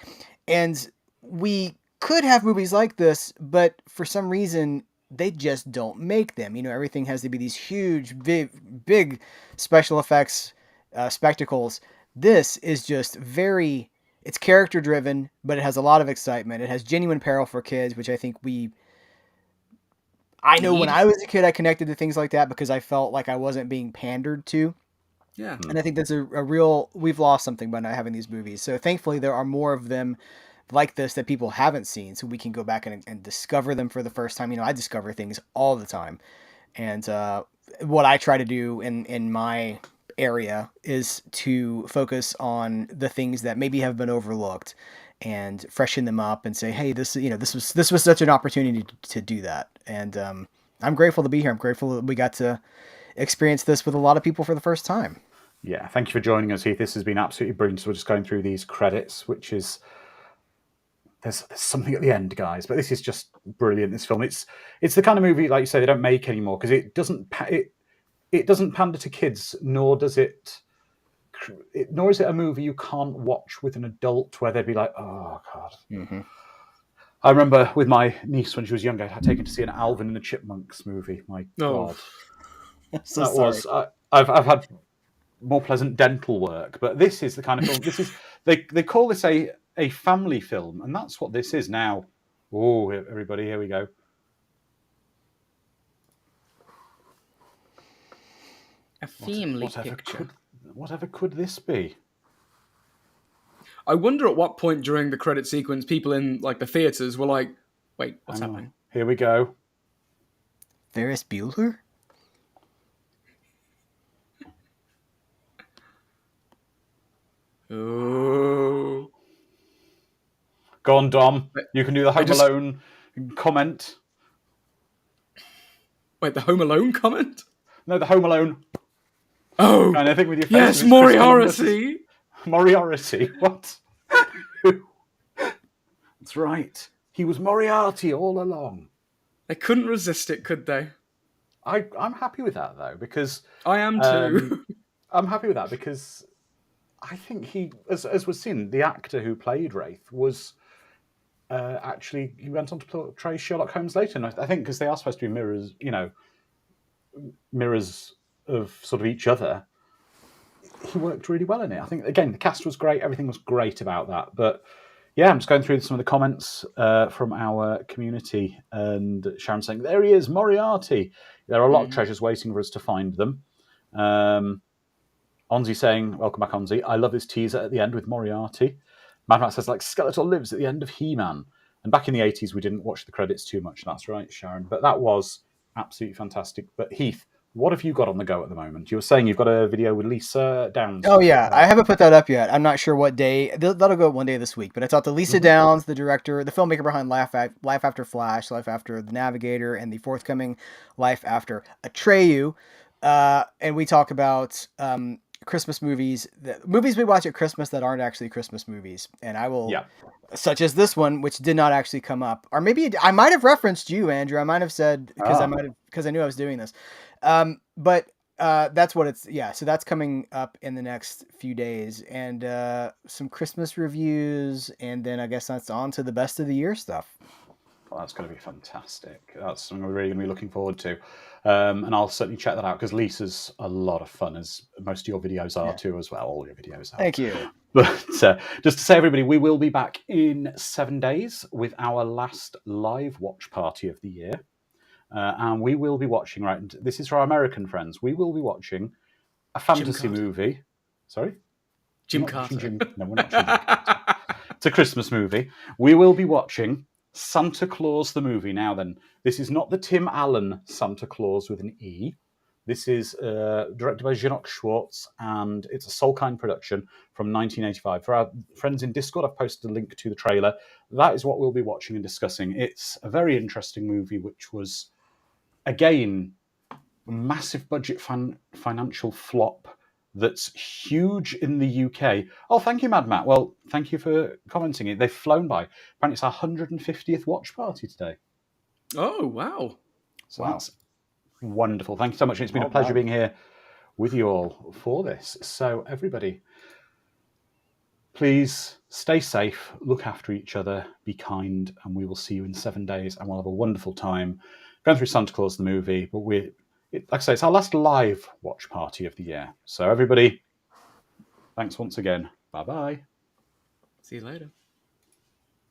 And we could have movies like this, but for some reason they just don't make them. Everything has to be these huge, big special effects spectacles. This is just very... It's character driven, but it has a lot of excitement. It has genuine peril for kids, which I think I know when I was a kid, I connected to things like that because I felt like I wasn't being pandered to. Yeah. And I think that's a real, we've lost something by not having these movies. So thankfully there are more of them like this that people haven't seen, so we can go back and discover them for the first time. I discover things all the time, and what I try to do in my area is to focus on the things that maybe have been overlooked and freshen them up and say, hey, this was such an opportunity to do that. And I'm grateful to be here. I'm grateful that we got to experience this with a lot of people for the first time. Yeah, thank you for joining us, Heath. This has been absolutely brilliant. So we're just going through these credits, which is there's something at the end, guys. But this is just brilliant. This film, it's the kind of movie, like you say, they don't make anymore because it doesn't pander to kids, nor is it a movie you can't watch with an adult where they'd be like, oh god. Mm-hmm. I remember with my niece when she was younger, I had taken to see an Alvin and the Chipmunks movie. My god, so that was I've had more pleasant dental work, but this is the kind of film. This is they call this a family film, and that's what this is now. Oh, everybody, here we go. A family picture. Whatever could this be? I wonder at what point during the credit sequence people in like the theaters were like, "Wait, what's happening?" Here we go. Ferris Bueller? Oh. Go on, Dom. You can do the Home Alone comment. Wait, the Home Alone comment? No, the Home Alone. Oh, and I think with your face, yes, Moriarty. Moriarty. What? That's right. He was Moriarty all along. They couldn't resist it, could they? I'm happy with that though, because I am too. I'm happy with that because I think he, as was seen, the actor who played Wraith was actually he went on to portray Sherlock Holmes later, and I think because they are supposed to be mirrors, mirrors of sort of each other. He worked really well in it. I think again the cast was great, everything was great about that. But yeah, I'm just going through some of the comments from our community, and Sharon saying there he is, Moriarty. There are a lot of treasures waiting for us to find them. Onzi saying, welcome back, Onzi. I love this teaser at the end with Moriarty. Mad Max says, like, Skeletor lives at the end of He-Man. And back in the 80s, we didn't watch the credits too much. That's right, Sharon. But that was absolutely fantastic. But Heath, what have you got on the go at the moment? You were saying you've got a video with Lisa Downs. Oh, yeah. I haven't put that up yet. I'm not sure what day. That'll go up one day this week. But I talked to Lisa Downs, the director, the filmmaker behind Life After Flash, Life After The Navigator, and the forthcoming Life After Atreyu. And we talk about Christmas movies, movies we watch at Christmas that aren't actually Christmas movies. And I will, such as this one, which did not actually come up. Or maybe I might have referenced you, Andrew. I might have said, because I knew I was doing this. But that's what it's, so that's coming up in the next few days, and some Christmas reviews, and then I guess that's on to the best of the year stuff. Well, that's going to be fantastic. That's something we're really going to be looking forward to. And I'll certainly check that out because Lisa's a lot of fun, as most of your videos are too as well. All your videos are. Thank you. But just to say, everybody, we will be back in 7 days with our last live watch party of the year. And we will be watching, this is for our American friends, we will be watching a fantasy movie. Sorry? Jim Carter. No, we're not watching Jim Carter. It's a Christmas movie. We will be watching Santa Claus the movie. Now then, this is not the Tim Allen Santa Claus with an E. This is directed by Janoc Schwartz, and it's a Soulkind production from 1985. For our friends in Discord, I've posted a link to the trailer. That is what we'll be watching and discussing. It's a very interesting movie, which was, again, a massive budget financial flop that's huge in the UK. Oh, thank you, Mad Matt. Well, thank you for commenting it. They've flown by. Apparently, it's our 150th watch party today. Oh, wow. So that's wonderful. Thank you so much. It's been a pleasure being here with you all for this. So, everybody, please stay safe, look after each other, be kind, and we will see you in 7 days, and we'll have a wonderful time going through Santa Claus the movie. But like I say, it's our last live watch party of the year. So everybody, thanks once again. Bye-bye. See you later.